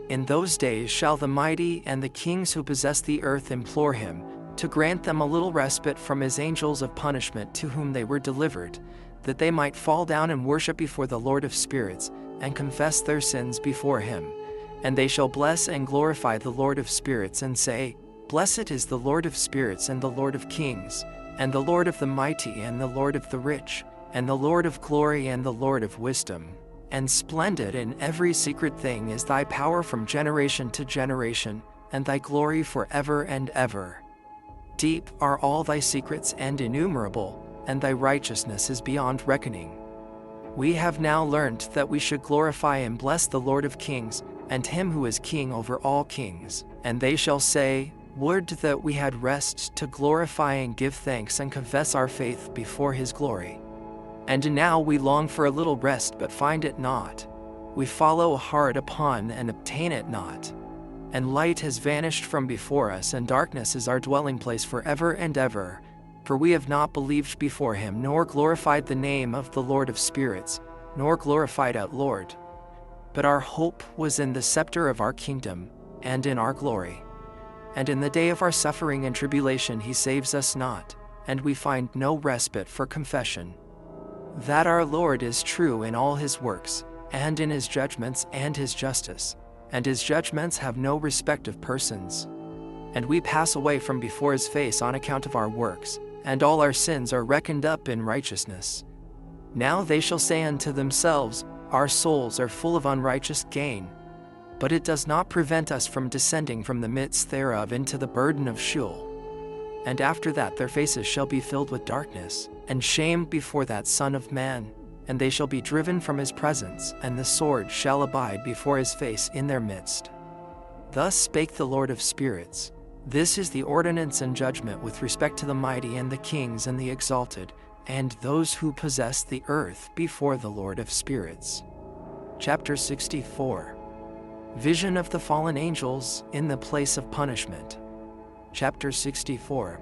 In those days shall the mighty and the kings who possess the earth implore him, to grant them a little respite from his angels of punishment to whom they were delivered, that they might fall down and worship before the Lord of spirits, and confess their sins before him. And they shall bless and glorify the Lord of spirits, and say, Blessed is the Lord of spirits and the Lord of kings, and the Lord of the mighty and the Lord of the rich, and the Lord of glory and the Lord of wisdom. And splendid in every secret thing is thy power from generation to generation, and thy glory forever and ever. Deep are all thy secrets and innumerable, and thy righteousness is beyond reckoning. We have now learned that we should glorify and bless the Lord of kings, and him who is king over all kings. And they shall say, Would that we had rest to glorify and give thanks and confess our faith before his glory. And now we long for a little rest but find it not. We follow hard upon and obtain it not. and light has vanished from before us, and darkness is our dwelling place forever and ever. For we have not believed before him, nor glorified the name of the Lord of spirits, nor glorified our Lord. But our hope was in the scepter of our kingdom, and in our glory. And in the day of our suffering and tribulation he saves us not, and we find no respite for confession. That our Lord is true in all his works, and in his judgments and his justice, and his judgments have no respect of persons. And we pass away from before his face on account of our works, and all our sins are reckoned up in righteousness. Now they shall say unto themselves, our souls are full of unrighteous gain. But it does not prevent us from descending from the midst thereof into the burden of Sheol. And after that their faces shall be filled with darkness, and shame before that Son of Man, and they shall be driven from his presence, and the sword shall abide before his face in their midst. Thus spake the Lord of spirits. This is the ordinance and judgment with respect to the mighty and the kings and the exalted, and those who possess the earth before the Lord of spirits. Chapter 64. Vision of the fallen angels in the place of punishment. Chapter 64.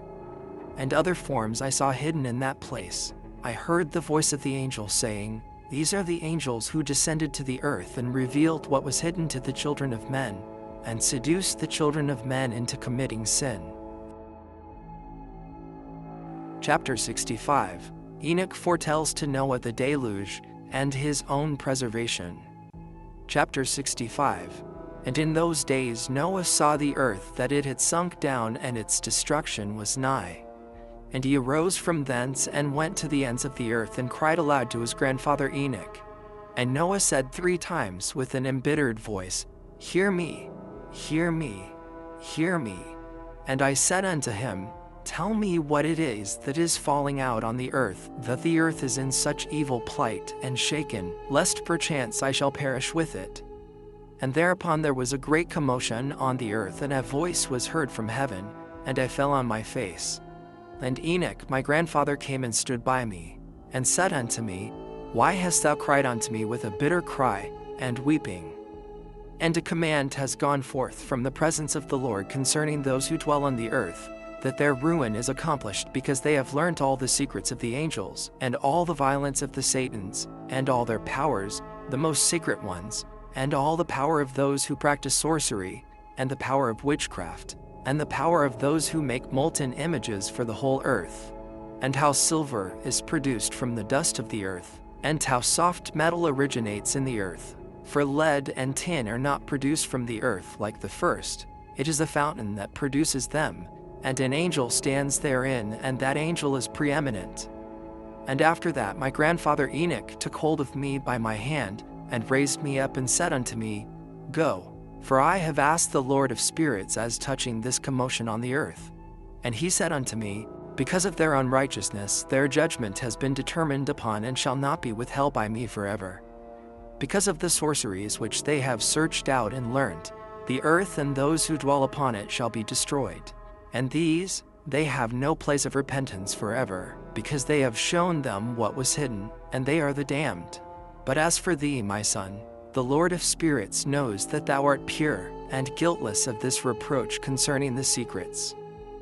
And other forms I saw hidden in that place. I heard the voice of the angel saying, these are the angels who descended to the earth and revealed what was hidden to the children of men, and seduced the children of men into committing sin. Chapter 65. Enoch foretells to Noah the deluge, and his own preservation. Chapter 65. And in those days Noah saw the earth that it had sunk down, and its destruction was nigh. And he arose from thence, and went to the ends of the earth, and cried aloud to his grandfather Enoch. And Noah said 3 times with an embittered voice, hear me, hear me, hear me. And I said unto him, tell me what it is that is falling out on the earth, that the earth is in such evil plight and shaken, lest perchance I shall perish with it. And thereupon there was a great commotion on the earth, and a voice was heard from heaven, and I fell on my face. And Enoch my grandfather came and stood by me, and said unto me, why hast thou cried unto me with a bitter cry, and weeping? And a command has gone forth from the presence of the Lord concerning those who dwell on the earth, that their ruin is accomplished, because they have learnt all the secrets of the angels, and all the violence of the Satans, and all their powers, the most secret ones, and all the power of those who practice sorcery, and the power of witchcraft, and the power of those who make molten images for the whole earth, and how silver is produced from the dust of the earth, and how soft metal originates in the earth. For lead and tin are not produced from the earth like the first, it is the fountain that produces them, and an angel stands therein, and that angel is preeminent. And after that my grandfather Enoch took hold of me by my hand, and raised me up, and said unto me, go, for I have asked the Lord of spirits as touching this commotion on the earth. And he said unto me, because of their unrighteousness their judgment has been determined upon, and shall not be withheld by me forever. Because of the sorceries which they have searched out and learnt, the earth and those who dwell upon it shall be destroyed. And these, they have no place of repentance forever, because they have shown them what was hidden, and they are the damned. But as for thee, my son, the Lord of spirits knows that thou art pure, and guiltless of this reproach concerning the secrets.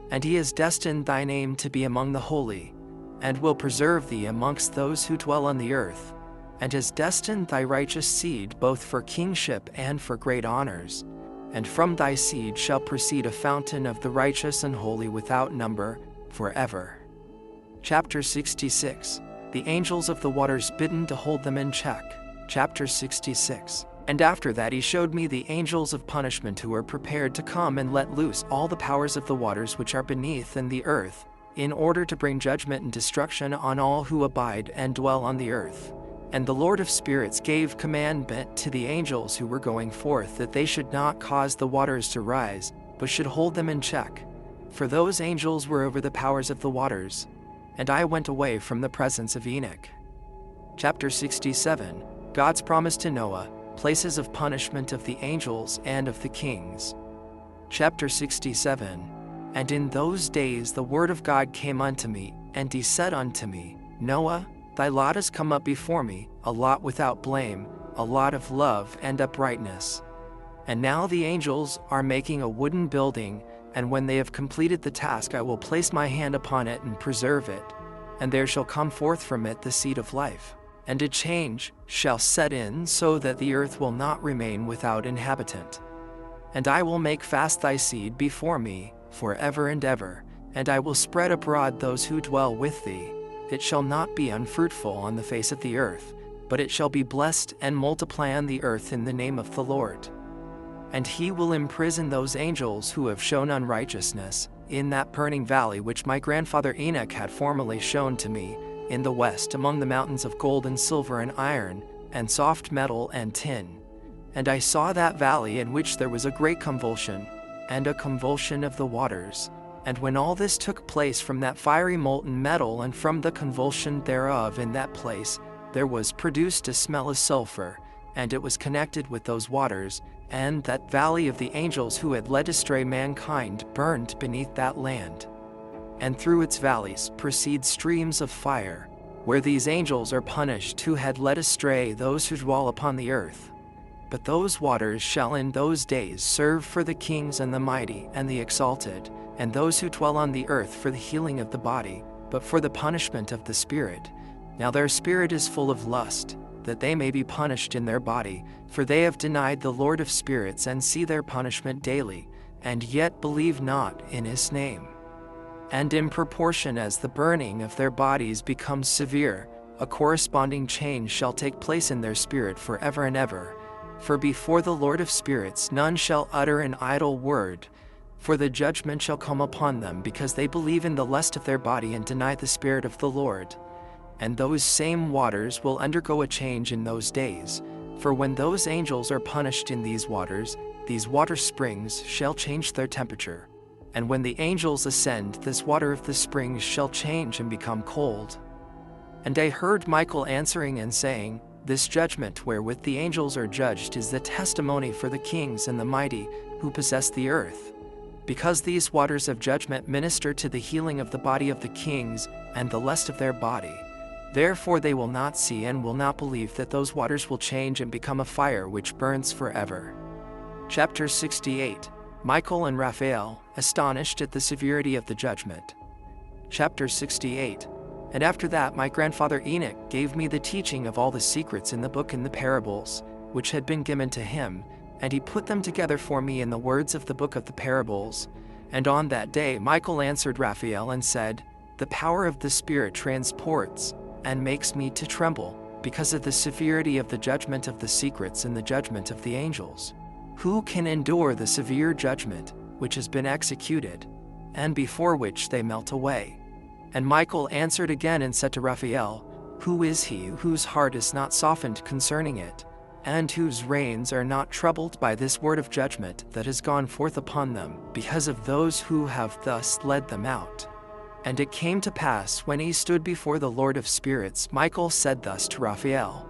And he has destined thy name to be among the holy, and will preserve thee amongst those who dwell on the earth, and has destined thy righteous seed both for kingship and for great honors. And from thy seed shall proceed a fountain of the righteous and holy without number, forever. Chapter 66. The angels of the waters bidden to hold them in check. Chapter 66. And after that he showed me the angels of punishment, who are prepared to come and let loose all the powers of the waters which are beneath and the earth, in order to bring judgment and destruction on all who abide and dwell on the earth. And the Lord of spirits gave commandment to the angels who were going forth, that they should not cause the waters to rise, but should hold them in check. For those angels were over the powers of the waters. And I went away from the presence of Enoch. Chapter 67. God's promise to Noah, places of punishment of the angels and of the kings. Chapter 67. And in those days the word of God came unto me, and he said unto me, Noah, thy lot is come up before me, a lot without blame, a lot of love and uprightness. And now the angels are making a wooden building, and when they have completed the task I will place my hand upon it and preserve it, and there shall come forth from it the seed of life. And a change shall set in, so that the earth will not remain without inhabitant. And I will make fast thy seed before me, for ever and ever, and I will spread abroad those who dwell with thee. It shall not be unfruitful on the face of the earth, but it shall be blessed and multiply on the earth in the name of the Lord. And he will imprison those angels who have shown unrighteousness, in that burning valley which my grandfather Enoch had formerly shown to me, in the west among the mountains of gold and silver and iron, and soft metal and tin. And I saw that valley in which there was a great convulsion, and a convulsion of the waters. And when all this took place from that fiery molten metal and from the convulsion thereof in that place, there was produced a smell of sulfur, and it was connected with those waters, and that valley of the angels who had led astray mankind burned beneath that land. And through its valleys proceed streams of fire, where these angels are punished who had led astray those who dwell upon the earth. But those waters shall in those days serve for the kings and the mighty and the exalted, and those who dwell on the earth for the healing of the body, but for the punishment of the spirit. Now their spirit is full of lust, that they may be punished in their body, for they have denied the Lord of spirits and see their punishment daily, and yet believe not in his name. And in proportion as the burning of their bodies becomes severe, a corresponding change shall take place in their spirit forever and ever. For before the Lord of spirits none shall utter an idle word, for the judgment shall come upon them, because they believe in the lust of their body and deny the Spirit of the Lord. And those same waters will undergo a change in those days, for when those angels are punished in these water springs shall change their temperature. And when the angels ascend, this water of the springs shall change and become cold. And I heard Michael answering and saying, This judgment wherewith the angels are judged is the testimony for the kings and the mighty who possess the earth. Because these waters of judgment minister to the healing of the body of the kings and the lust of their body. Therefore they will not see and will not believe that those waters will change and become a fire which burns forever. Chapter 68. Michael and Raphael, astonished at the severity of the judgment. Chapter 68. And after that my grandfather Enoch gave me the teaching of all the secrets in the book and the parables, which had been given to him, and he put them together for me in the words of the book of the parables. And on that day Michael answered Raphael and said, The power of the Spirit transports, and makes me to tremble, because of the severity of the judgment of the secrets and the judgment of the angels. Who can endure the severe judgment, which has been executed, and before which they melt away? And Michael answered again and said to Raphael, Who is he whose heart is not softened concerning it, and whose reins are not troubled by this word of judgment that has gone forth upon them, because of those who have thus led them out? And it came to pass, when he stood before the Lord of spirits, Michael said thus to Raphael,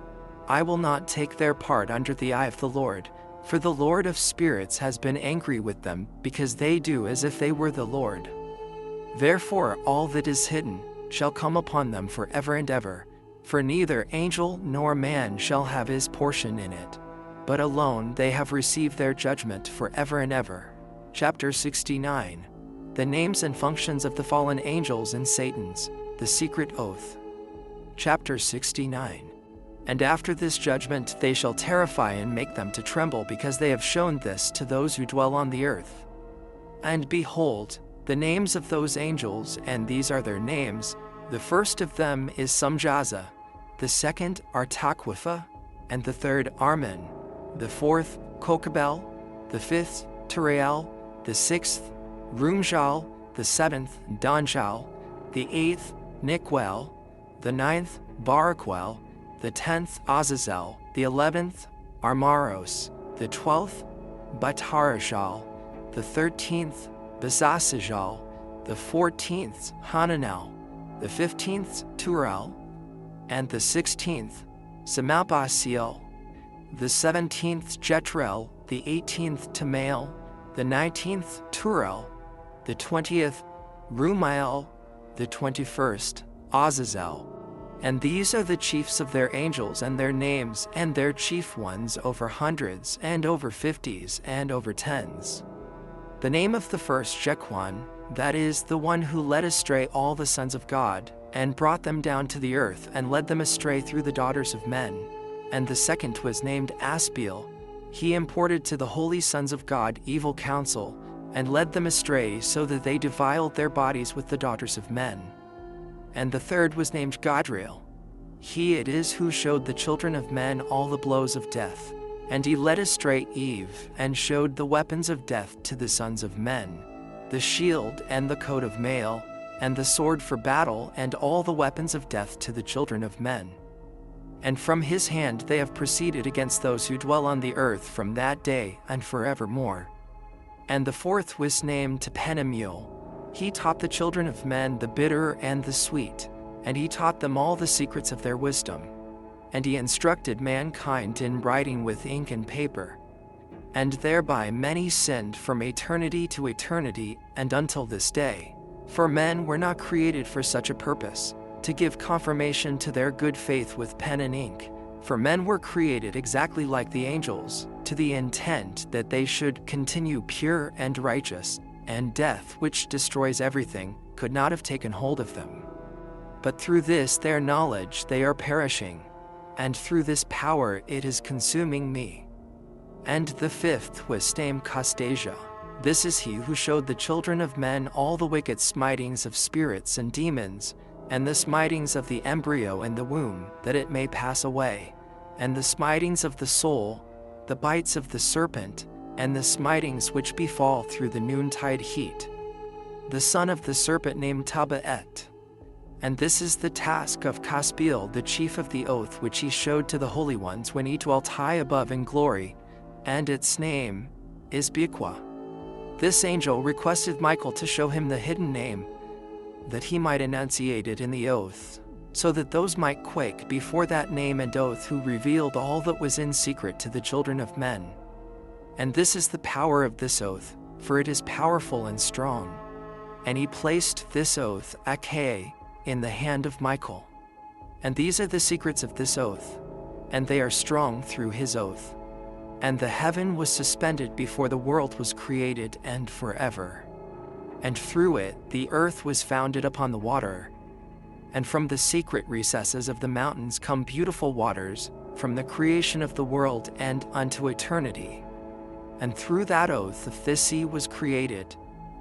I will not take their part under the eye of the Lord, for the Lord of spirits has been angry with them, because they do as if they were the Lord. Therefore all that is hidden shall come upon them forever and ever, for neither angel nor man shall have his portion in it, but alone they have received their judgment forever and ever. Chapter 69. The names and functions of the fallen angels and Satan's, the secret oath. Chapter 69. And after this judgment they shall terrify and make them to tremble, because they have shown this to those who dwell on the earth. And behold, the names of those angels, and these are their names. The first of them is Sumjaza, the second Artaquipha, and the third Armin, the fourth Kokabel, the fifth Turael, the sixth Rumjal, the seventh Danjal, the eighth Nikwel, the ninth Barakwel, the 10th Azazel, the 11th Armaros, the 12th Batarashal, the 13th Bezasajal, the 14th Hananel, the 15th Turel, and the 16th Samapasiel, the 17th Jetrel, the 18th Tamael, the 19th Turel, the 20th Rumael, the 21st Azazel, And these are the chiefs of their angels and their names, and their chief ones over hundreds, and over 50s, and over 10s. The name of the first Jequan, that is, the one who led astray all the sons of God, and brought them down to the earth, and led them astray through the daughters of men. And the second was named Aspiel. He imported to the holy sons of God evil counsel, and led them astray so that they defiled their bodies with the daughters of men. And the third was named Gadriel. He it is who showed the children of men all the blows of death, and he led astray Eve, and showed the weapons of death to the sons of men, the shield and the coat of mail, and the sword for battle, and all the weapons of death to the children of men. And from his hand they have proceeded against those who dwell on the earth from that day and forevermore. And the fourth was named Penemuel. He taught the children of men the bitter and the sweet, and he taught them all the secrets of their wisdom. And he instructed mankind in writing with ink and paper. And thereby many sinned from eternity to eternity and until this day. For men were not created for such a purpose, to give confirmation to their good faith with pen and ink. For men were created exactly like the angels, to the intent that they should continue pure and righteous, and death, which destroys everything, could not have taken hold of them. But through this their knowledge they are perishing, and through this power it is consuming me. And the fifth was named Castasia. This is he who showed the children of men all the wicked smitings of spirits and demons, and the smitings of the embryo in the womb, that it may pass away, and the smitings of the soul, the bites of the serpent, and the smitings which befall through the noontide heat. The son of the serpent named Tabaet. And this is the task of Caspiel, the chief of the oath which he showed to the holy ones when he dwelt high above in glory, and its name is Bequa. This angel requested Michael to show him the hidden name, that he might enunciate it in the oath, so that those might quake before that name and oath who revealed all that was in secret to the children of men. And this is the power of this oath, for it is powerful and strong. And he placed this oath, Achae, in the hand of Michael. And these are the secrets of this oath, and they are strong through his oath. And the heaven was suspended before the world was created and forever. And through it the earth was founded upon the water. And from the secret recesses of the mountains come beautiful waters, from the creation of the world and unto eternity. And through that oath the sea was created,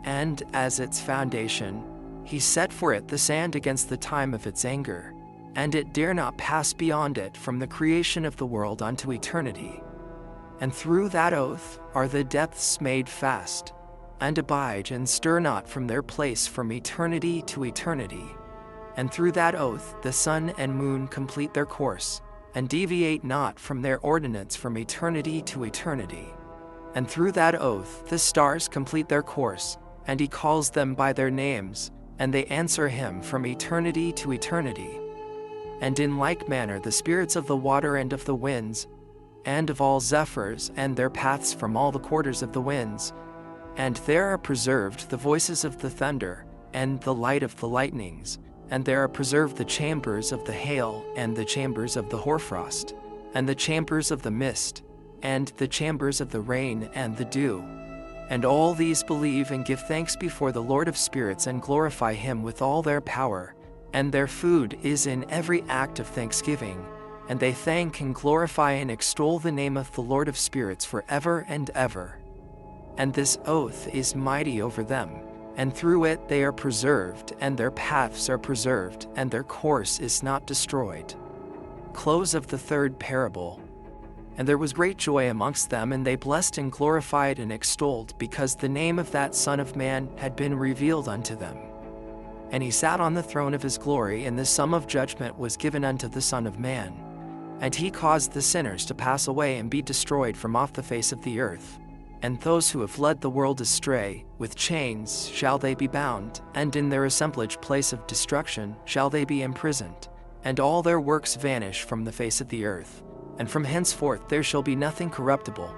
and as its foundation, he set for it the sand against the time of its anger, and it dare not pass beyond it from the creation of the world unto eternity. And through that oath are the depths made fast, and abide and stir not from their place from eternity to eternity. And through that oath the sun and moon complete their course, and deviate not from their ordinance from eternity to eternity. And through that oath the stars complete their course, and he calls them by their names, and they answer him from eternity to eternity. And in like manner the spirits of the water and of the winds, and of all zephyrs and their paths from all the quarters of the winds, and there are preserved the voices of the thunder, and the light of the lightnings, and there are preserved the chambers of the hail, and the chambers of the hoarfrost, and the chambers of the mist, and the chambers of the rain and the dew. And all these believe and give thanks before the Lord of spirits and glorify him with all their power, and their food is in every act of thanksgiving, and they thank and glorify and extol the name of the Lord of spirits forever and ever. And this oath is mighty over them, and through it they are preserved, and their paths are preserved, and their course is not destroyed. Close of the third parable. And there was great joy amongst them, and they blessed and glorified and extolled, because the name of that Son of Man had been revealed unto them. And he sat on the throne of his glory, and the sum of judgment was given unto the Son of Man. And he caused the sinners to pass away and be destroyed from off the face of the earth. And those who have led the world astray, with chains shall they be bound, and in their assemblage place of destruction shall they be imprisoned, and all their works vanish from the face of the earth. And from henceforth there shall be nothing corruptible.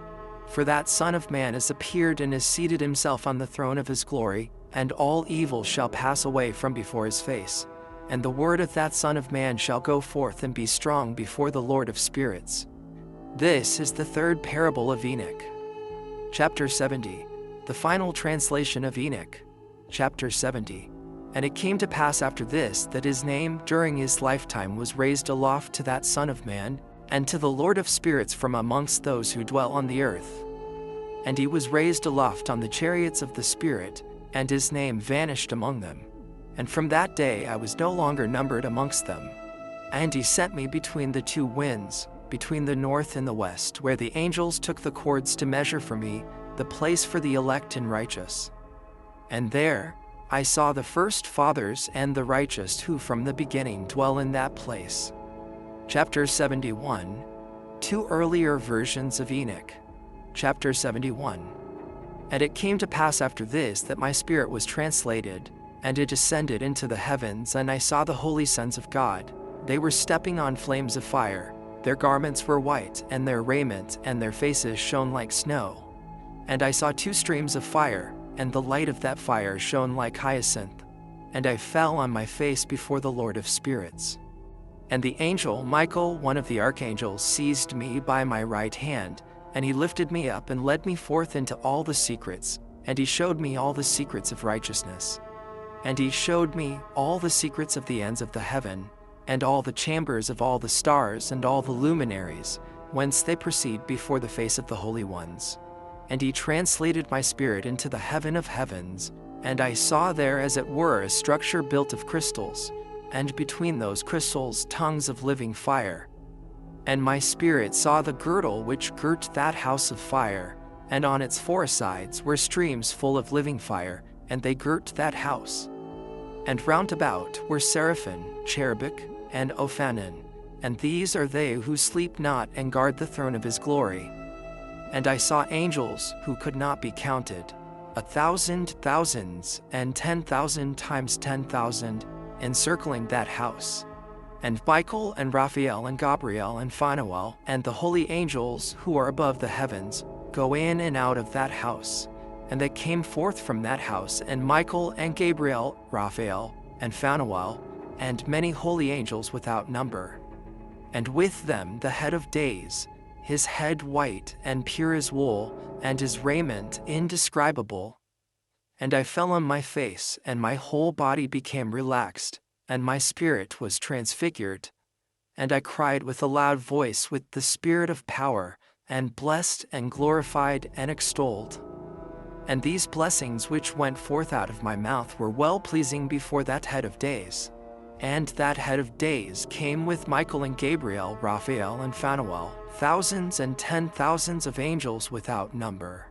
For that Son of Man is appeared and has seated himself on the throne of his glory, and all evil shall pass away from before his face. And the word of that Son of Man shall go forth and be strong before the Lord of spirits. This is the third parable of Enoch. Chapter 70. The final translation of Enoch. Chapter 70. And it came to pass after this that his name during his lifetime was raised aloft to that Son of Man, and to the Lord of spirits from amongst those who dwell on the earth. And he was raised aloft on the chariots of the Spirit, and his name vanished among them. And from that day I was no longer numbered amongst them. And he sent me between the two winds, between the north and the west, where the angels took the cords to measure for me the place for the elect and righteous. And there I saw the first fathers and the righteous who from the beginning dwell in that place. Chapter 71. Two earlier versions of Enoch. Chapter 71. And it came to pass after this that my spirit was translated, and it ascended into the heavens, and I saw the holy sons of God. They were stepping on flames of fire. Their garments were white, and their raiment and their faces shone like snow. And I saw two streams of fire, and the light of that fire shone like hyacinth. And I fell on my face before the Lord of spirits. And the angel Michael, one of the archangels, seized me by my right hand, and he lifted me up and led me forth into all the secrets, and he showed me all the secrets of righteousness. And he showed me all the secrets of the ends of the heaven, and all the chambers of all the stars and all the luminaries, whence they proceed before the face of the holy ones. And he translated my spirit into the heaven of heavens, and I saw there as it were a structure built of crystals, and between those crystals tongues of living fire. And my spirit saw the girdle which girt that house of fire, and on its four sides were streams full of living fire, and they girt that house. And round about were seraphim, cherubic, and ophanim, and these are they who sleep not and guard the throne of his glory. And I saw angels who could not be counted, 1,000 thousands, and 10,000 times 10,000, encircling that house. And Michael and Raphael and Gabriel and Phanuel and the holy angels who are above the heavens go in and out of that house. And they came forth from that house, and Michael and Gabriel, Raphael and Phanuel, and many holy angels without number. And with them the head of days, his head white and pure as wool, and his raiment indescribable. And I fell on my face, and my whole body became relaxed, and my spirit was transfigured. And I cried with a loud voice with the spirit of power, and blessed and glorified and extolled. And these blessings which went forth out of my mouth were well-pleasing before that head of days. And that head of days came with Michael and Gabriel, Raphael and Phanuel, thousands and 10,000s of angels without number.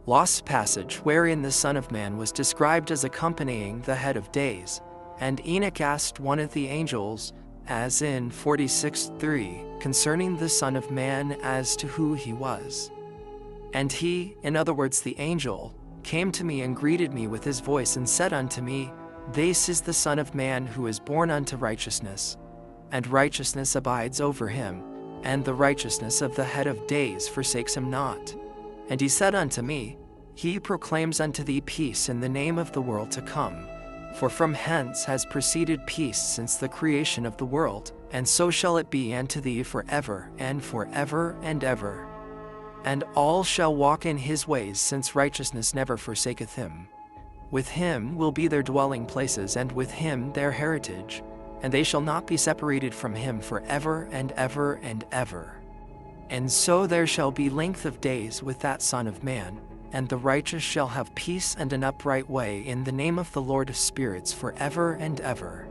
Lost passage wherein the Son of Man was described as accompanying the head of days. And Enoch asked one of the angels, as in 46:3, concerning the Son of Man as to who he was. And he, in other words the angel, came to me and greeted me with his voice and said unto me, This is the Son of Man who is born unto righteousness, and righteousness abides over him, and the righteousness of the head of days forsakes him not. And he said unto me, He proclaims unto thee peace in the name of the world to come. For from hence has proceeded peace since the creation of the world, and so shall it be unto thee forever and forever and ever. And all shall walk in his ways, since righteousness never forsaketh him. With him will be their dwelling places, and with him their heritage, and they shall not be separated from him forever and ever and ever. And so there shall be length of days with that Son of Man, and the righteous shall have peace and an upright way in the name of the Lord of spirits forever and ever.